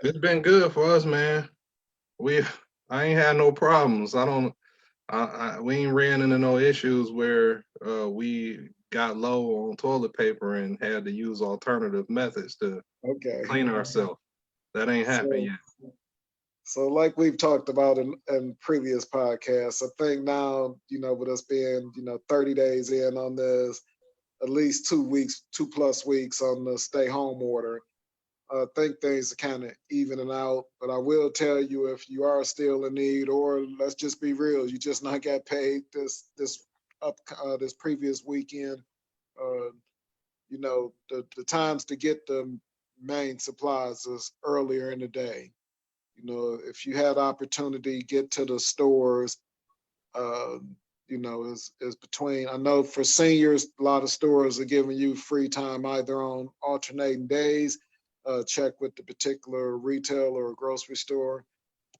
It's been good for us, man. We I ain't had no problems. I don't we ain't ran into no issues where we got low on toilet paper and had to use alternative methods to Okay. clean ourselves. That ain't happened So, yet. so like we've talked about in previous podcasts, I think now, with us being, 30 days in on this, at least 2 weeks, 2+ weeks on the stay home order, I think things are kind of evening out. But I will tell you, if you are still in need, or let's just be real, you just not got paid this previous weekend, uh, the times to get the main supplies is earlier in the day. If you had opportunity, get to the stores. Uh, is between. I know for seniors, a lot of stores are giving you free time either on alternating days. Check with the particular retailer or grocery store.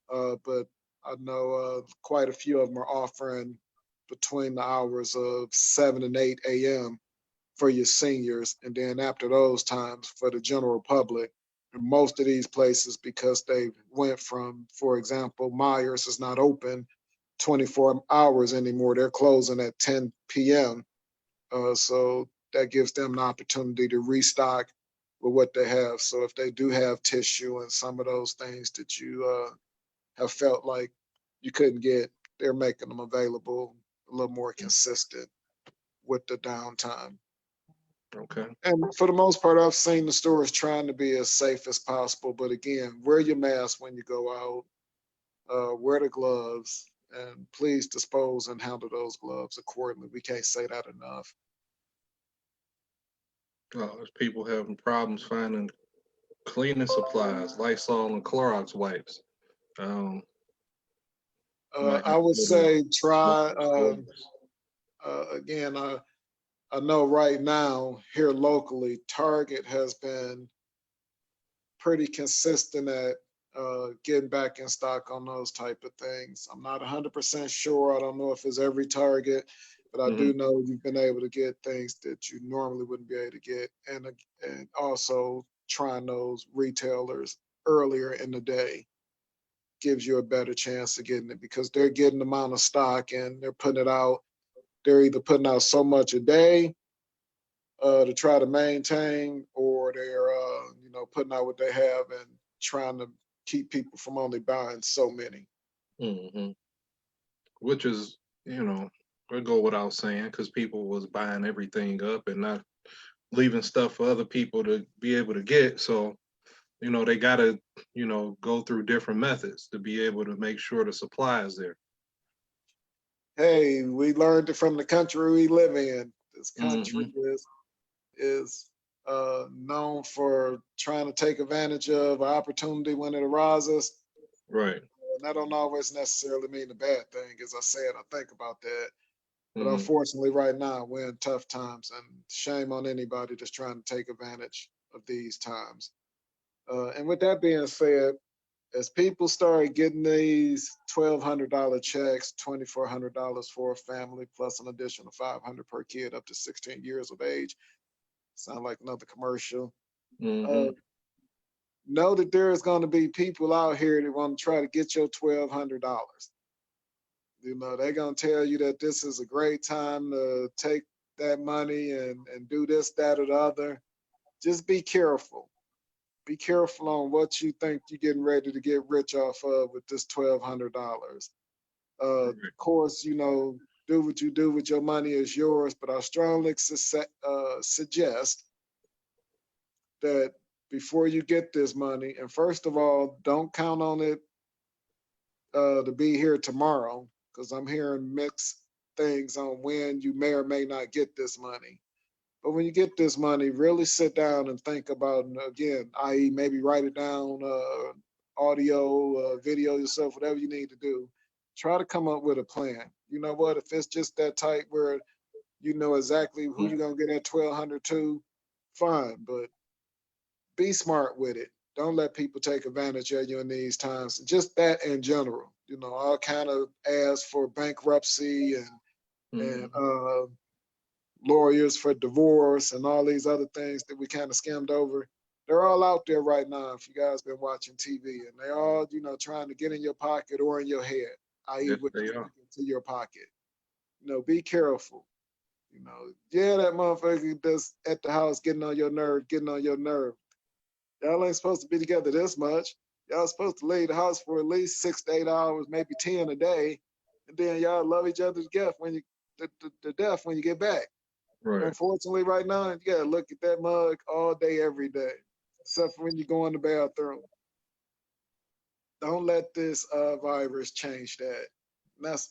But I know quite a few of them are offering between the hours of 7 and 8 a.m. for your seniors, and then after those times for the general public. And most of these places, because they went from, for example, Myers is not open 24 hours anymore. They're closing at 10 p.m. So that gives them an opportunity to restock with what they have. So if they do have tissue and some of those things that you have felt like you couldn't get, they're making them available a little more consistent with the downtime. Okay. And for the most part, I've seen the stores trying to be as safe as possible. But again, wear your mask when you go out, wear the gloves, and please dispose and handle those gloves accordingly. We can't say that enough. There's people having problems finding cleaning supplies, Lysol and Clorox wipes. Um, might I have to would go to say try, local stores. again, I know right now here locally, Target has been pretty consistent at getting back in stock on those type of things. I'm not 100% sure. I don't know if it's every Target, but I Hmm. do know you've been able to get things that you normally wouldn't be able to get, and also trying those retailers earlier in the day gives you a better chance of getting it because they're getting the amount of stock and they're putting it out. They're either putting out so much a day to try to maintain, or they're putting out what they have and trying to keep people from only buying so many. Hmm. Which is, would go without saying because people was buying everything up and not leaving stuff for other people to be able to get. So, they got to, go through different methods to be able to make sure the supply is there. Hey, we learned it from the country we live in. This country Hmm. is known for trying to take advantage of an opportunity when it arises. Right. And that don't always necessarily mean a bad thing. As I said, I think about that. But Hmm. unfortunately, right now, we're in tough times, and shame on anybody that's trying to take advantage of these times. And with that being said, as people start getting these $1,200 checks, $2,400 for a family, plus an additional 500 per kid up to 16 years of age, sound like another commercial. Hmm. Uh, know that there is going to be people out here that want to try to get your $1,200. They're gonna tell you that this is a great time to take that money and do this, that, or the other. Just be careful. Be careful on what you think you're getting ready to get rich off of with this $1,200. Of Right. course, do what you do with your money is yours, but I strongly suggest that before you get this money, and first of all, don't count on it to be here tomorrow, because I'm hearing mixed things on when you may or may not get this money. But when you get this money, really sit down and think about, and again, i.e., maybe write it down, audio, video yourself, whatever you need to do. Try to come up with a plan. You know what? If it's just that tight where you know exactly who you're gonna get that 1,200 to, fine. But be smart with it. Don't let people take advantage of you in these times. Just that in general. You know, all kind of ads for bankruptcy and lawyers for divorce and all these other things that we kind of skimmed over. They're all out there right now. If you guys been watching TV, and they all, you know, trying to get in your pocket or in your head, i.e., Yes, what they you are. stick into your pocket. You know, be careful. You know, yeah, that motherfucker that's at the house getting on your nerve, getting on your nerve. Y'all ain't supposed to be together this much. Y'all supposed to leave the house for at least 6 to 8 hours, maybe 10 a day, and then y'all love each other to death when you to death when you get back. But Right. unfortunately, right now, you gotta look at that mug all day, every day, except for when you go in the bathroom. Don't let this virus change that. And that's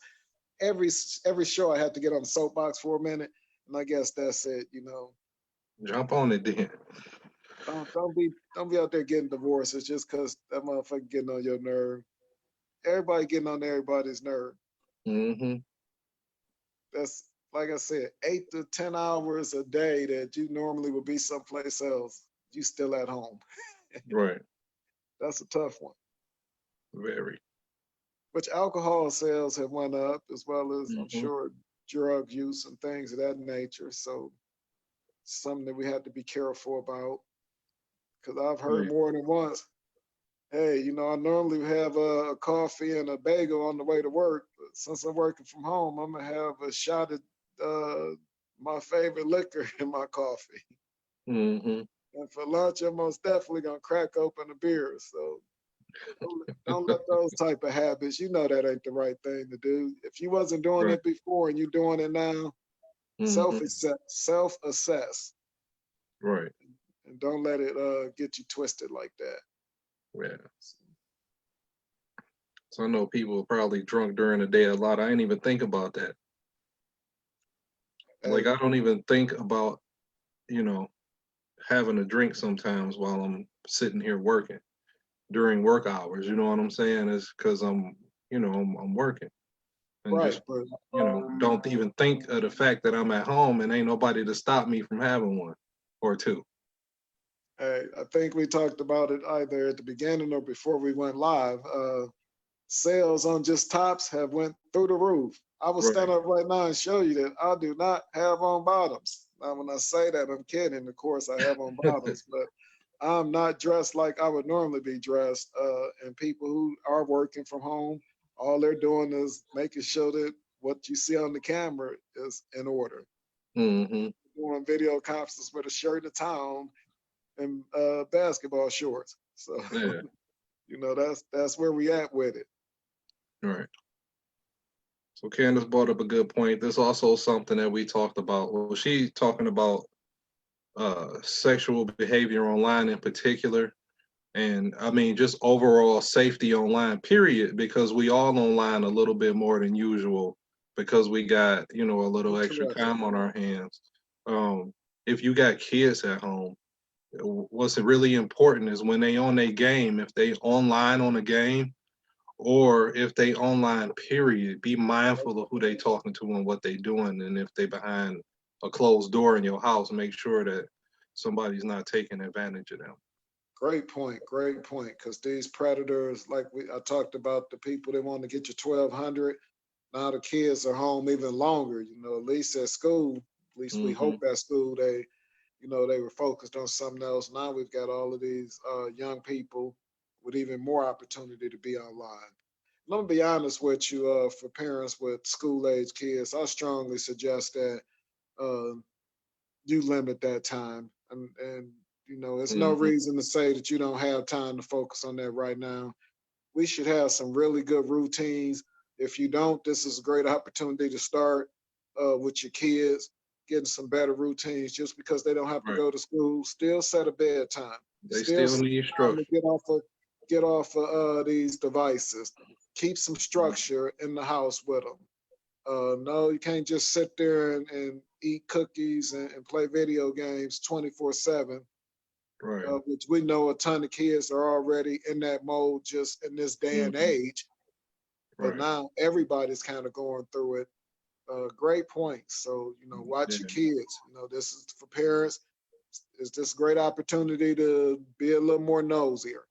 every show I have to get on the soapbox for a minute, and I guess that's it. You know, Jump on it then. don't be out there getting divorces just because that motherfucker getting on your nerve. Everybody getting on everybody's nerve. Hmm. That's like I said, 8 to 10 hours a day that you normally would be someplace else. You still at home. Right. That's a tough one. Very. Which alcohol sales have went up, as well as I'm Hmm. sure drug use and things of that nature. So something that we have to be careful about. Because I've heard Right. more than once, hey, you know, I normally have a coffee and a bagel on the way to work, but since I'm working from home, I'm gonna have a shot of uh, my favorite liquor in my coffee. Hmm. And for lunch, I'm most definitely gonna crack open a beer. So don't let those type of habits. You know that ain't the right thing to do. If you wasn't doing Right. it before and you're doing it now, Hmm. self assess, Right. and don't let it get you twisted like that. Yeah. So I know people are probably drunk during the day a lot. I ain't even think about that. Like Hey, I don't even think about, you know, having a drink sometimes while I'm sitting here working during work hours. You know what I'm saying? It's because I'm working and right, just, but don't even think of the fact that I'm at home and ain't nobody to stop me from having one or two. hey, I think we talked about it either at the beginning or before we went live. Sales on just tops have went through the roof. I will stand Right. up right now and show you that I do not have on bottoms. Now, when I say that, I'm kidding. Of course, I have on bottoms, but I'm not dressed like I would normally be dressed. And people who are working from home, all they're doing is making sure that what you see on the camera is in order. Hmm. Doing video conferences with a shirt and tie and basketball shorts. So Yeah. you know that's where we at with it. Right. So Candace brought up a good point. There's also something that we talked about. Well, she talking about sexual behavior online in particular, and I mean just overall safety online. Period. Because we all online a little bit more than usual because we got a little extra Correct. time on our hands. If you got kids at home, what's really important is when they on a game. If they online on a game or if they online period, be mindful of who they talking to and what they doing, and if they behind a closed door in your house, make sure that somebody's not taking advantage of them. Great point. Great point. Because these predators, like I talked about, the people that want to get you 1,200. Now the kids are home even longer. You know, at least at school. At least we Hmm. hope at school they were focused on something else. Now we've got all of these young people with even more opportunity to be online. Let me be honest with you. For parents with school age kids, I strongly suggest that uh, you limit that time. And you know, there's no Hmm. reason to say that you don't have time to focus on that right now. We should have some really good routines. If you don't, this is a great opportunity to start with your kids, getting some better routines just because they don't have to Right. go to school. Still set a bedtime. They Still still set need time to structure. get off of these devices. Keep some structure in the house with them. No, you can't just sit there and eat cookies and play video games 24/7, Right. which we know a ton of kids are already in that mode just in this day and Mhm. age. But Right. now everybody's kind of going through it. Great points. So, watch your Yeah. kids. This is for parents. It's just a great opportunity to be a little more nosier.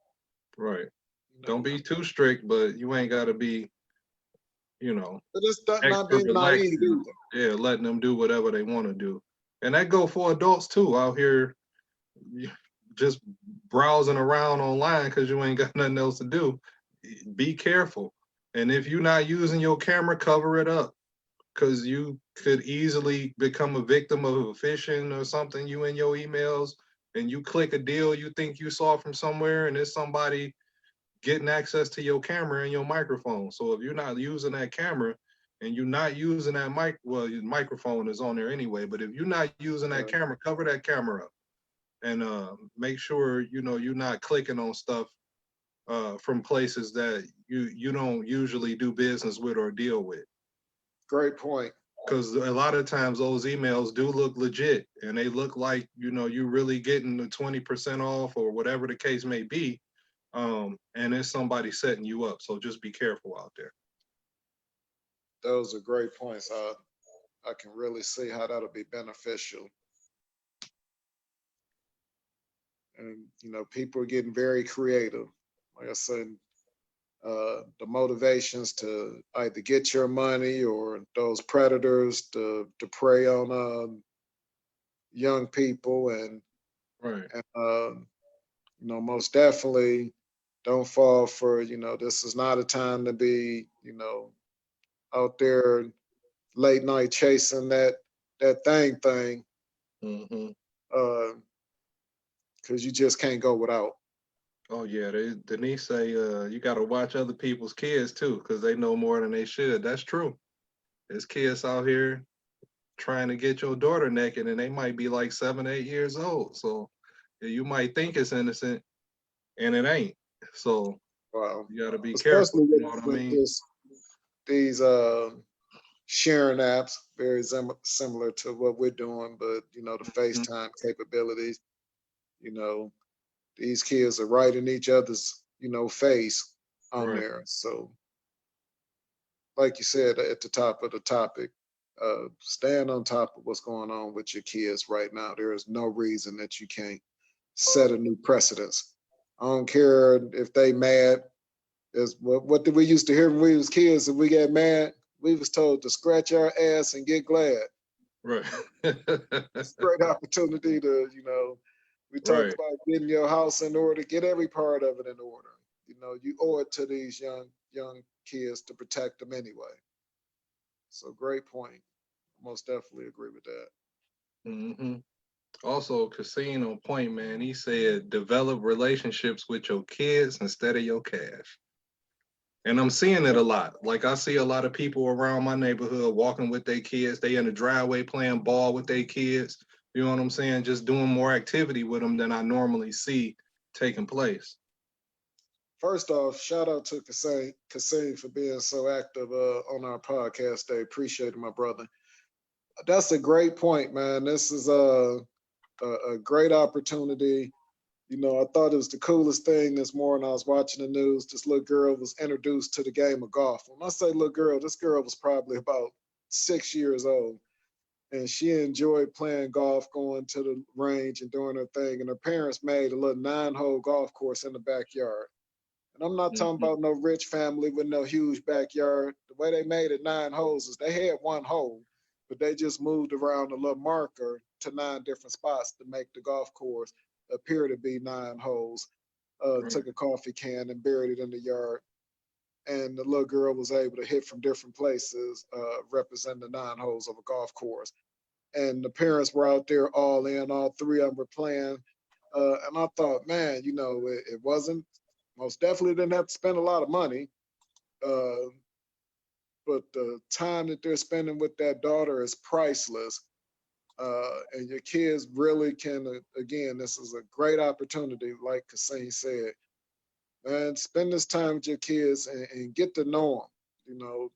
Right. You Don't know, be too strict, but you ain't got to be, you know, but it's not extra being relaxed. naive And, either. yeah, letting them do whatever they want to do, and that go for adults too. Out here, just browsing around online because you ain't got nothing else to do. Be careful, and if you're not using your camera, cover it up because you could easily become a victim of a phishing or something. You in your emails and you click a deal you think you saw from somewhere, and it's somebody getting access to your camera and your microphone. So if you're not using that camera and you're not using that well, your microphone is on there anyway, but if you're not using that Right. camera, cover that camera up and make sure you're not clicking on stuff from places that you don't usually do business with or deal with. Great point. Because a lot of times those emails do look legit and they look like you really getting the 20% off or whatever the case may be, and it's somebody setting you up. So just be careful out there. Those are great points. I can really see how that'll be beneficial. And people are getting very creative. Like I said, the motivations to either get your money or those predators to prey on young people Right. and most definitely don't fall for this is not a time to be out there late night chasing that thing Hmm. uh because you just can't go without. Oh yeah, Denise say you got to watch other people's kids too because they know more than they should. That's true. There's kids out here trying to get your daughter naked, and they might be like 7, 8 years old. So yeah, you might think it's innocent, and it ain't. So Wow. you got to be careful. Especially You with, know what I with mean? this these sharing apps, very similar to what we're doing, but the Mhm. FaceTime capabilities, you know, these kids are right in each other's, face on Right. there. So, like you said at the top of the topic, stand on top of what's going on with your kids right now. There is no reason that you can't set a new precedence. I don't care if they mad. Is what did we used to hear when we was kids? If we get mad, we was told to scratch our ass and get glad. Right. It's a great opportunity to, we talked Right. about getting your house in order, get every part of it in order. You owe it to these young kids to protect them anyway. So great point. Most definitely agree with that. Hmm. Also, Casino Point, man, he said develop relationships with your kids instead of your cash. And I'm seeing it a lot. Like I see a lot of people around my neighborhood walking with their kids. They in the driveway playing ball with their kids. You know what I'm saying? Just doing more activity with them than I normally see taking place. First off, shout out to Kasim for being so active on our podcast day. Appreciate it, my brother. That's a great point, man. This is a great opportunity. I thought it was the coolest thing this morning. I was watching the news. This little girl was introduced to the game of golf. When I say little girl, this girl was probably about 6 years old. And she enjoyed playing golf, going to the range and doing her thing. And her parents made a little 9-hole golf course in the backyard. And I'm not talking Hmm. about no rich family with no huge backyard. The way they made it 9 holes is they had one hole, but they just moved around a little marker to 9 different spots to make the golf course appear to be 9 holes. Right. Took a coffee can and buried it in the yard. And the little girl was able to hit from different places, representing the 9 holes of a golf course. And the parents were out there all in, all three of them were playing. And I thought, man, it wasn't, most definitely didn't have to spend a lot of money. Uh, but the time that they're spending with that daughter is priceless. And your kids really can, again, this is a great opportunity, like Kasim said, man, spend this time with your kids and get to know them.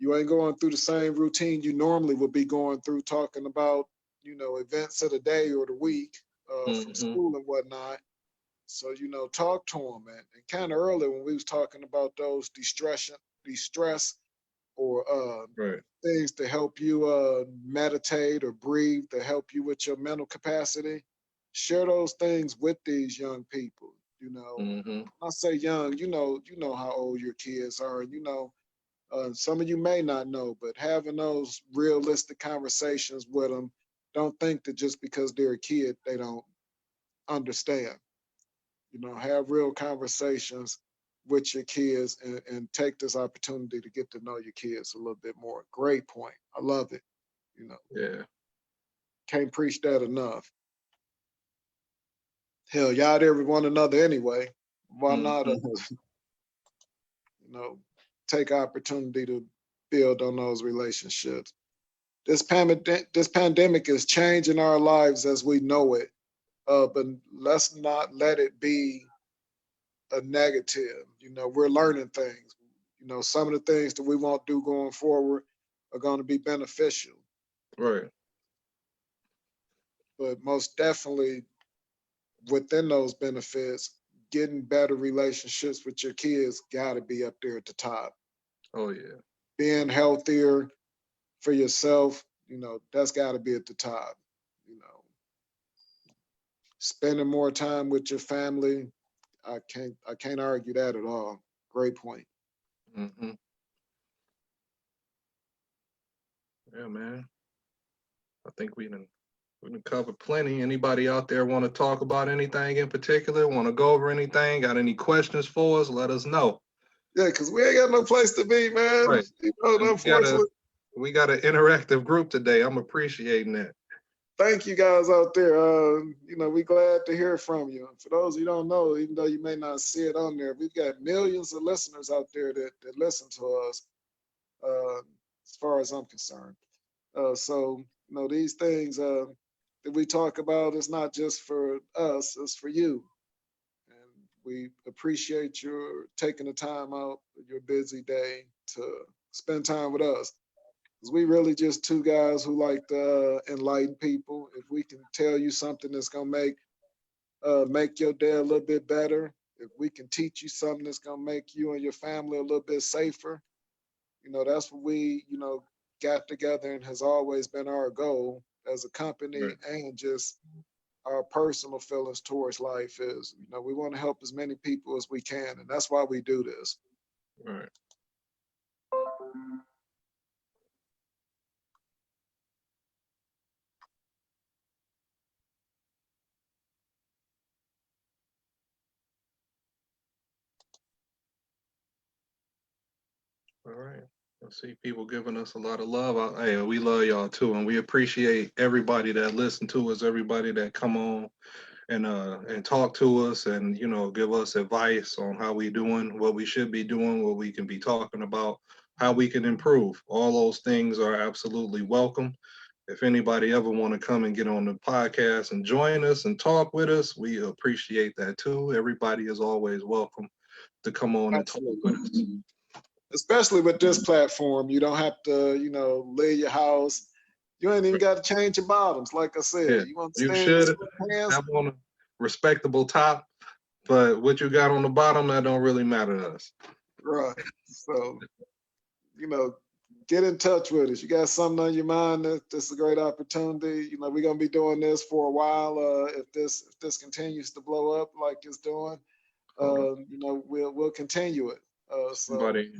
You ain't going through the same routine you normally would be going through, talking about, events of the day or the week, from Mm-hmm. school and whatnot. So, talk to them. And kind of early when we was talking about those de-stress or Right. things to help you meditate or breathe, to help you with your mental capacity, share those things with these young people. Mm-hmm. I say young, you know how old your kids are, and some of you may not know, but having those realistic conversations with them, don't think that just because they're a kid, they don't understand. Have real conversations with your kids, and take this opportunity to get to know your kids a little bit more. Great point. I love it. You know, Yeah. can't preach that enough. Hell, y'all there with one another anyway. Why not, Mm-hmm. take opportunity to build on those relationships. This pandemic is changing our lives as we know it, but let's not let it be a negative. We're learning things. Some of the things that we won't do going forward are going to be beneficial, Right. but most definitely within those benefits, getting better relationships with your kids got to be up there at the top. Oh yeah. Being healthier for yourself, that's got to be at the top. You know, Spending more time with your family, I can't argue that at all. Great point. Mm-hmm. Yeah, man. I think we done covered plenty. Anybody out there want to talk about anything in particular? Want to go over anything? Got any questions for us? Let us know. Yeah, because we ain't got no place to be, man. Right. And Unfortunately. we got an interactive group today. I'm appreciating that. Thank you guys out there. We glad to hear from you. For those you don't know, even though you may not see it on there, we've got millions of listeners out there that listen to us, uh, as far as I'm concerned. So, these things that we talk about is not just for us, it's for you. And we appreciate your taking the time out of your busy day to spend time with us. Because we really just two guys who like to enlighten people. If we can tell you something that's gonna make your day a little bit better, if we can teach you something that's gonna make you and your family a little bit safer, that's what we got together and has always been our goal as a company, Right. and just our personal feelings towards life is, we want to help as many people as we can, and that's why we do this. Right. All right. I see people giving us a lot of love. Hey, we love y'all too, and we appreciate everybody that listen to us, everybody that come on and talk to us, and give us advice on how we doing, what we should be doing, what we can be talking about, how we can improve. All those things are absolutely welcome. If anybody ever want to come and get on the podcast and join us and talk with us, we appreciate that too. Everybody is always welcome to come on and talk with us. Absolutely. Especially with this platform, you don't have to, leave your house. You ain't even got to change your bottoms. Like I said, Yeah, you want to you stay in your should sweatpants, have on a respectable top, but what you got on the bottom, that don't really matter to us. right? So, you know, get in touch with us. You got something on your mind, this is a great opportunity. We're gonna be doing this for a while. If this continues to blow up like it's doing, Hold on. we'll continue it. So Somebody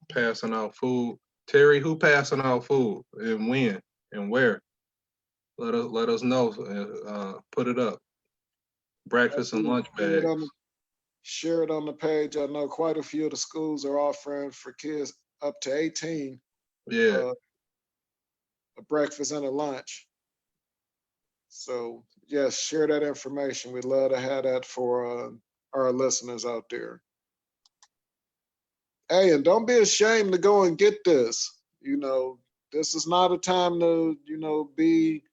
passing out food. Terry, who passing out food and when and where? Let us know. Put it up. Breakfast and absolutely lunch bags. share it on the page. I know quite a few of the schools are offering for kids up to 18 Yeah. uh, a breakfast and a lunch. So yes, share that information. We'd love to have that for our listeners out there. Hey, and don't be ashamed to go and get this. This is not a time to, be,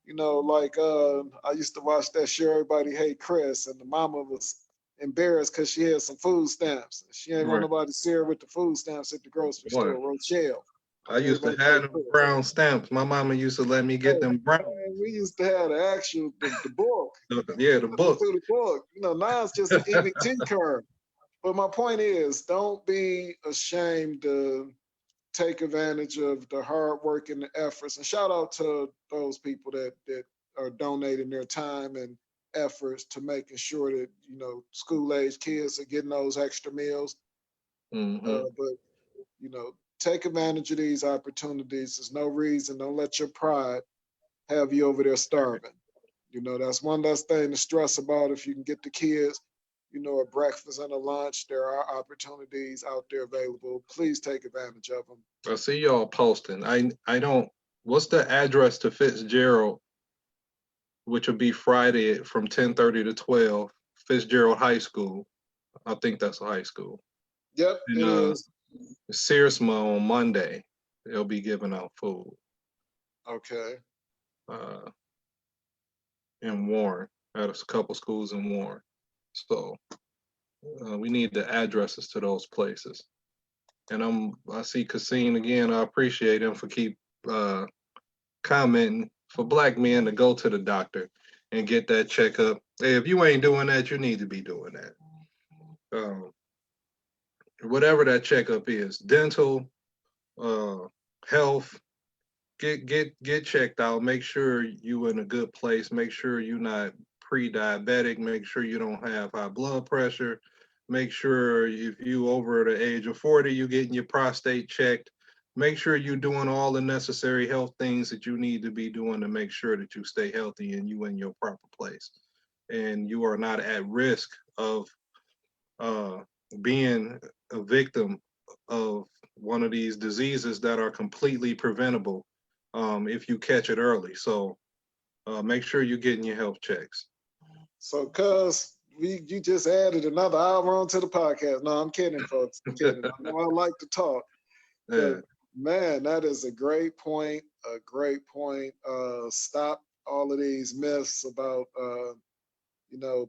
like I used to watch that show, Everybody Hate Chris, and the mama was embarrassed because she had some food stamps. She ain't want Right. nobody to see her with the food stamps at the grocery Boy, store. Rochelle. I used to Everybody have take them care. brown stamps. My mama used to let me Hey, get them brown. man, we used to have the actual the book. Yeah, the Look book. through the book. Now it's just an EBT card. But my point is, don't be ashamed to take advantage of the hard work and the efforts. And shout out to those people that are donating their time and efforts to making sure that school age kids are getting those extra meals. Hmm. But take advantage of these opportunities. There's no reason. Don't let your pride have you over there starving. That's one less thing to stress about. If you can get the kids, a breakfast and a lunch, there are opportunities out there available. Please take advantage of them. I see y'all posting. I don't. What's the address to Fitzgerald, which will be Friday from 10:30 to 12, Fitzgerald High School. I think that's a high school. Yep, And it is. Searsma on Monday, they'll be giving out food. Okay. Uh, in Warren, at a couple schools in Warren. So we need the addresses to those places. And I see Cassine again. I appreciate him for keep uh, commenting for Black men to go to the doctor and get that checkup. Hey, if you ain't doing that, you need to be doing that. Whatever that checkup is, dental, uh, health, get checked out. Make sure you in a good place. Make sure you're not pre-diabetic. Make sure you don't have high blood pressure. Make sure if you over the age of 40, you getting your prostate checked. Make sure you're doing all the necessary health things that you need to be doing to make sure that you stay healthy and you in your proper place. And you are not at risk of uh, being a victim of one of these diseases that are completely preventable if you catch it early. So make sure you're getting your health checks. So, cuz you just added another hour onto the podcast. No, I'm kidding, folks. I'm kidding. I know I like to talk, but Yeah, man, that is a great point. A great point. Stop all of these myths about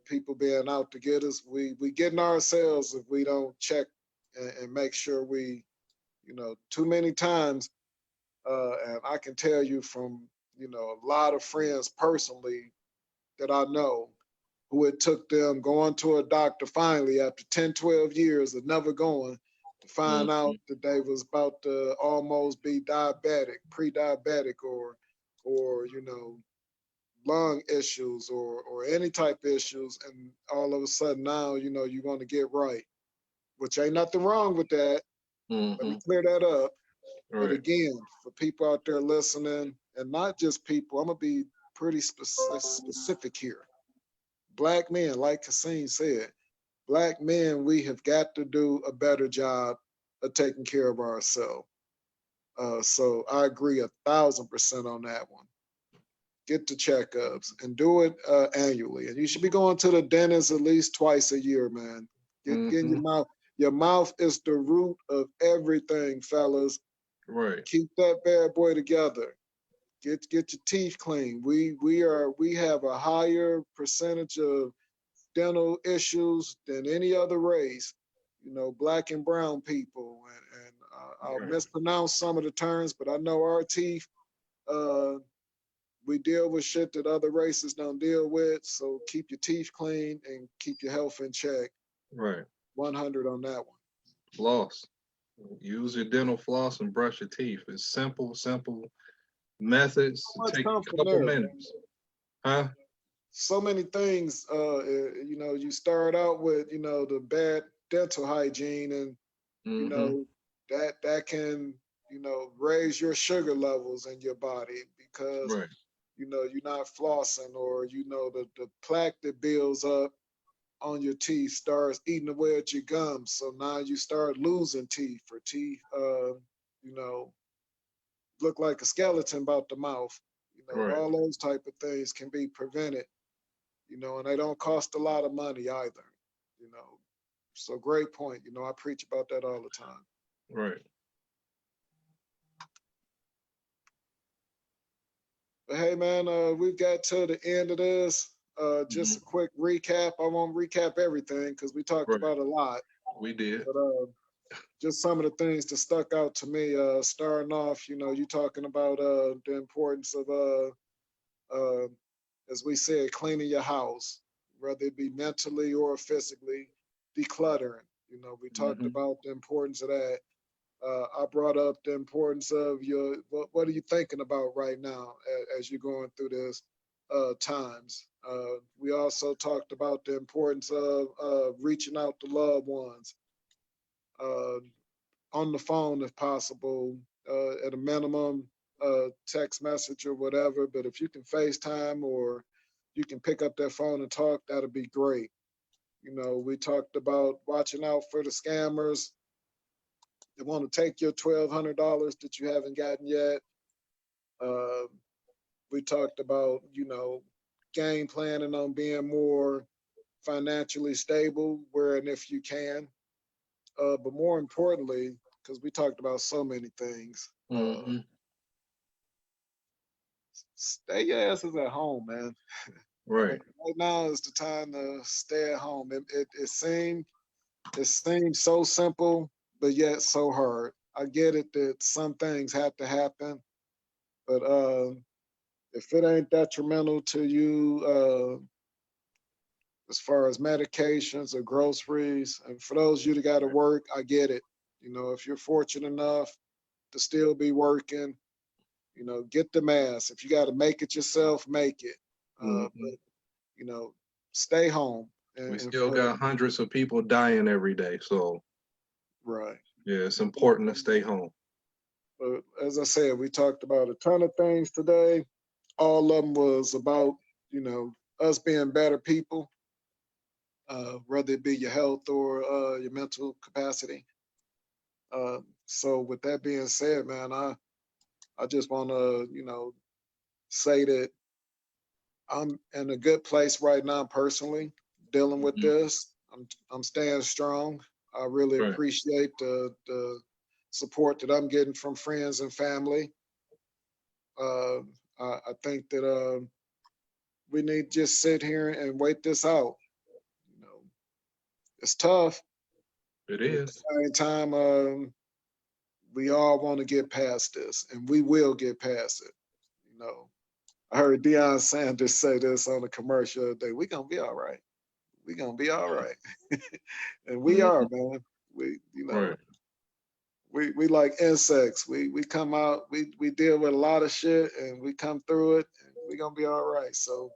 people being out to get us. We getting ourselves if we don't check and make sure we, too many times. And I can tell you from a lot of friends personally that I know who it took them going to a doctor finally after 10, 12 years of never going to find mm-hmm. out that they was about to almost be diabetic, pre-diabetic, or lung issues or any type of issues, and all of a sudden now you want to get right, which ain't nothing wrong with that. Let Mm-hmm. me clear that up. But Right, again, for people out there listening, and not just people, I'm gonna be pretty specific here. Black men, like Kasim said, Black men, we have got to do a better job of taking care of ourselves. So I agree 1,000% on that one. Get the checkups and do it annually. And you should be going to the dentist at least twice a year, man. Getting mm-hmm. your mouth. Your mouth is the root of everything, fellas. Right, Keep that bad boy together. Get your teeth clean. We have a higher percentage of dental issues than any other race. Black and brown people, and I'll right, mispronounce some of the terms, but I know our teeth. Uh, we deal with shit that other races don't deal with. So keep your teeth clean and keep your health in check. right. 100 on that one. Floss. Use your dental floss and brush your teeth. It's simple, simple methods. So It much take come a from couple there, man. minutes. Huh? So many things. You start out with the bad dental hygiene, and you Mm-hmm. know that can raise your sugar levels in your body because Right, you're not flossing, or the plaque that builds up on your teeth starts eating away at your gums. So now you start losing teeth, or teeth you know look like a skeleton about the mouth. right, All those type of things can be prevented, and they don't cost a lot of money either. you know so great point. I preach about that all the time. right. But hey, man, we've got to the end of this. Just Mhm. a quick recap. I won't recap everything because we talked Right. about a lot, We did. but just some of the things that stuck out to me. Starting off, you talking about the importance of uh, as we said, cleaning your house, whether it be mentally or physically, decluttering. We talked Hmm. about the importance of that. I brought up the importance of what are you thinking about right now as you're going through this times. We also talked about the importance of reaching out to loved ones uh, on the phone if possible, at a minimum, text message or whatever. But if you can FaceTime or you can pick up that phone and talk, that'll be great. We talked about watching out for the scammers. They want to take your $1,200 that you haven't gotten yet. Uh, we talked about, game planning on being more financially stable where and if you can. But more importantly, because we talked about so many things, Hmm. stay your asses at home, man. Right. Right now is the time to stay at home. It seems so simple, but yet so hard. I get it that some things have to happen, but if it ain't detrimental to you as far as medications or groceries, and for those of you that got to work, I get it. If you're fortunate enough to still be working, get the mask. If you got to make it yourself, make it. Hmm. But stay home We and still for got hundreds of people dying every day. So right. yeah, it's important to stay home. But as I said, we talked about a ton of things today. All of them was about us being better people, whether it be your health or your mental capacity. So with that being said, man, I just want to say that I'm in a good place right now personally, dealing with Mhm. this. I'm staying strong. I really Right. appreciate the support that I'm getting from friends and family. Uh, I think that we need to just sit here and wait this out. You know, it's tough, It but at the is. same time, we all want to get past this, and we will get past it. You know, I heard Deion Sanders say this on a commercial the other day. We gonna be all right. We gonna be all right, and we are, Hmm. man. We, Right. we like insects. We come out. We deal with a lot of shit, and we come through it, and we gonna be all right. So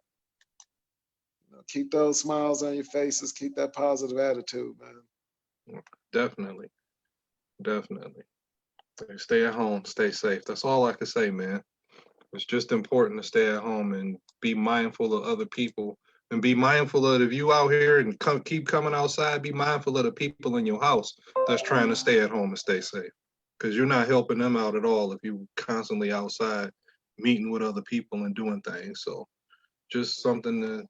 keep those smiles on your faces. Keep that positive attitude, man. Definitely. Definitely. Stay at home. Stay safe. That's all I can say, man. It's just important to stay at home and be mindful of other people and be mindful of if you out here and keep coming outside, be mindful of the people in your house that's trying to stay at home and stay safe. Because you're not helping them out at all if you constantly outside meeting with other people and doing things. So just something to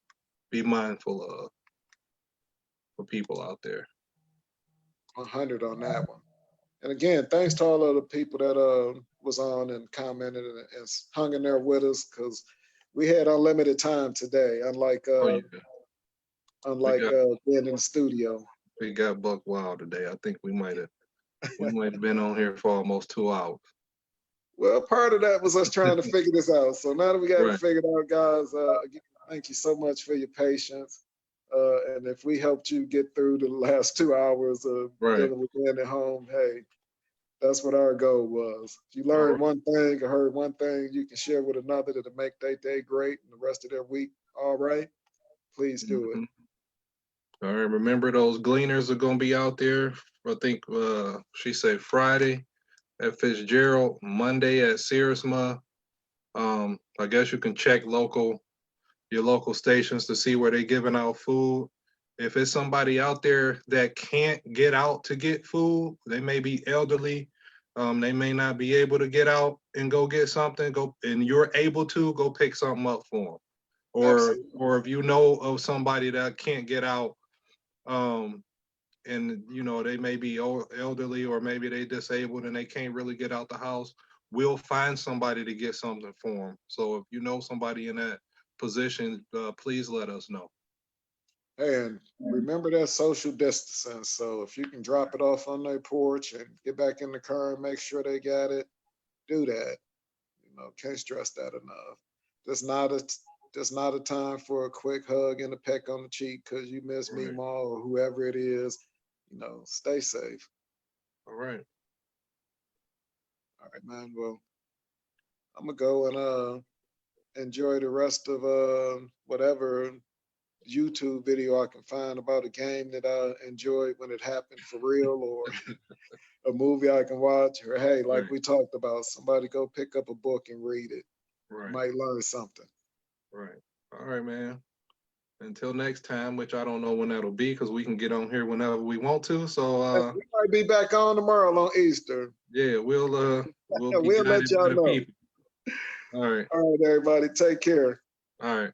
be mindful of for people out there. 100 on that one. And again, thanks to all of the people that was on and commented and hung in there with us because we had unlimited time today, unlike Oh yeah. We got being in the studio. we got Buck Wild today. I think we might have been on here for almost 2 hours. Well, part of that was us trying to figure this out. So now that we got it Right. figured out, guys, again, thank you so much for your patience. And if we helped you get through the last 2 hours of Right. dealing with being at home, hey, that's what our goal was. If you All learned right. one thing or heard one thing you can share with another that'll make their day great and the rest of their week all right, please do it. Mhm. All right. Remember those gleaners are gonna be out there. I think she said Friday at Fitzgerald, Monday at Siersma. I guess you can check your local stations to see where they're giving out food. If it's somebody out there that can't get out to get food, they may be elderly. They may not be able to get out and go get something. Go and you're able to go pick something up for them. Absolutely. Or if you know of somebody that can't get out, um, and they may be elderly or maybe they disabled and they can't really get out the house, we'll find somebody to get something for them. So if you know somebody in that position, please let us know. And remember that social distancing. So if you can drop it off on their porch and get back in the car and make sure they got it, do that. Can't stress that enough. There's not a time for a quick hug and a peck on the cheek because you miss me, Right. Ma, or whoever it is. Stay safe. All right. All right, man. Well, I'm gonna go and enjoy the rest of whatever YouTube video I can find about a game that I enjoyed when it happened for real, or a movie I can watch, or hey, like Right. we talked about, somebody go pick up a book and read it. You Right. might learn something. Right. All right, man. Until next time, which I don't know when that'll be because we can get on here whenever we want to. So We might be back on tomorrow on Easter. yeah, we'll be We'll let guided by y'all the know. people. All right. All right, everybody, take care. All right.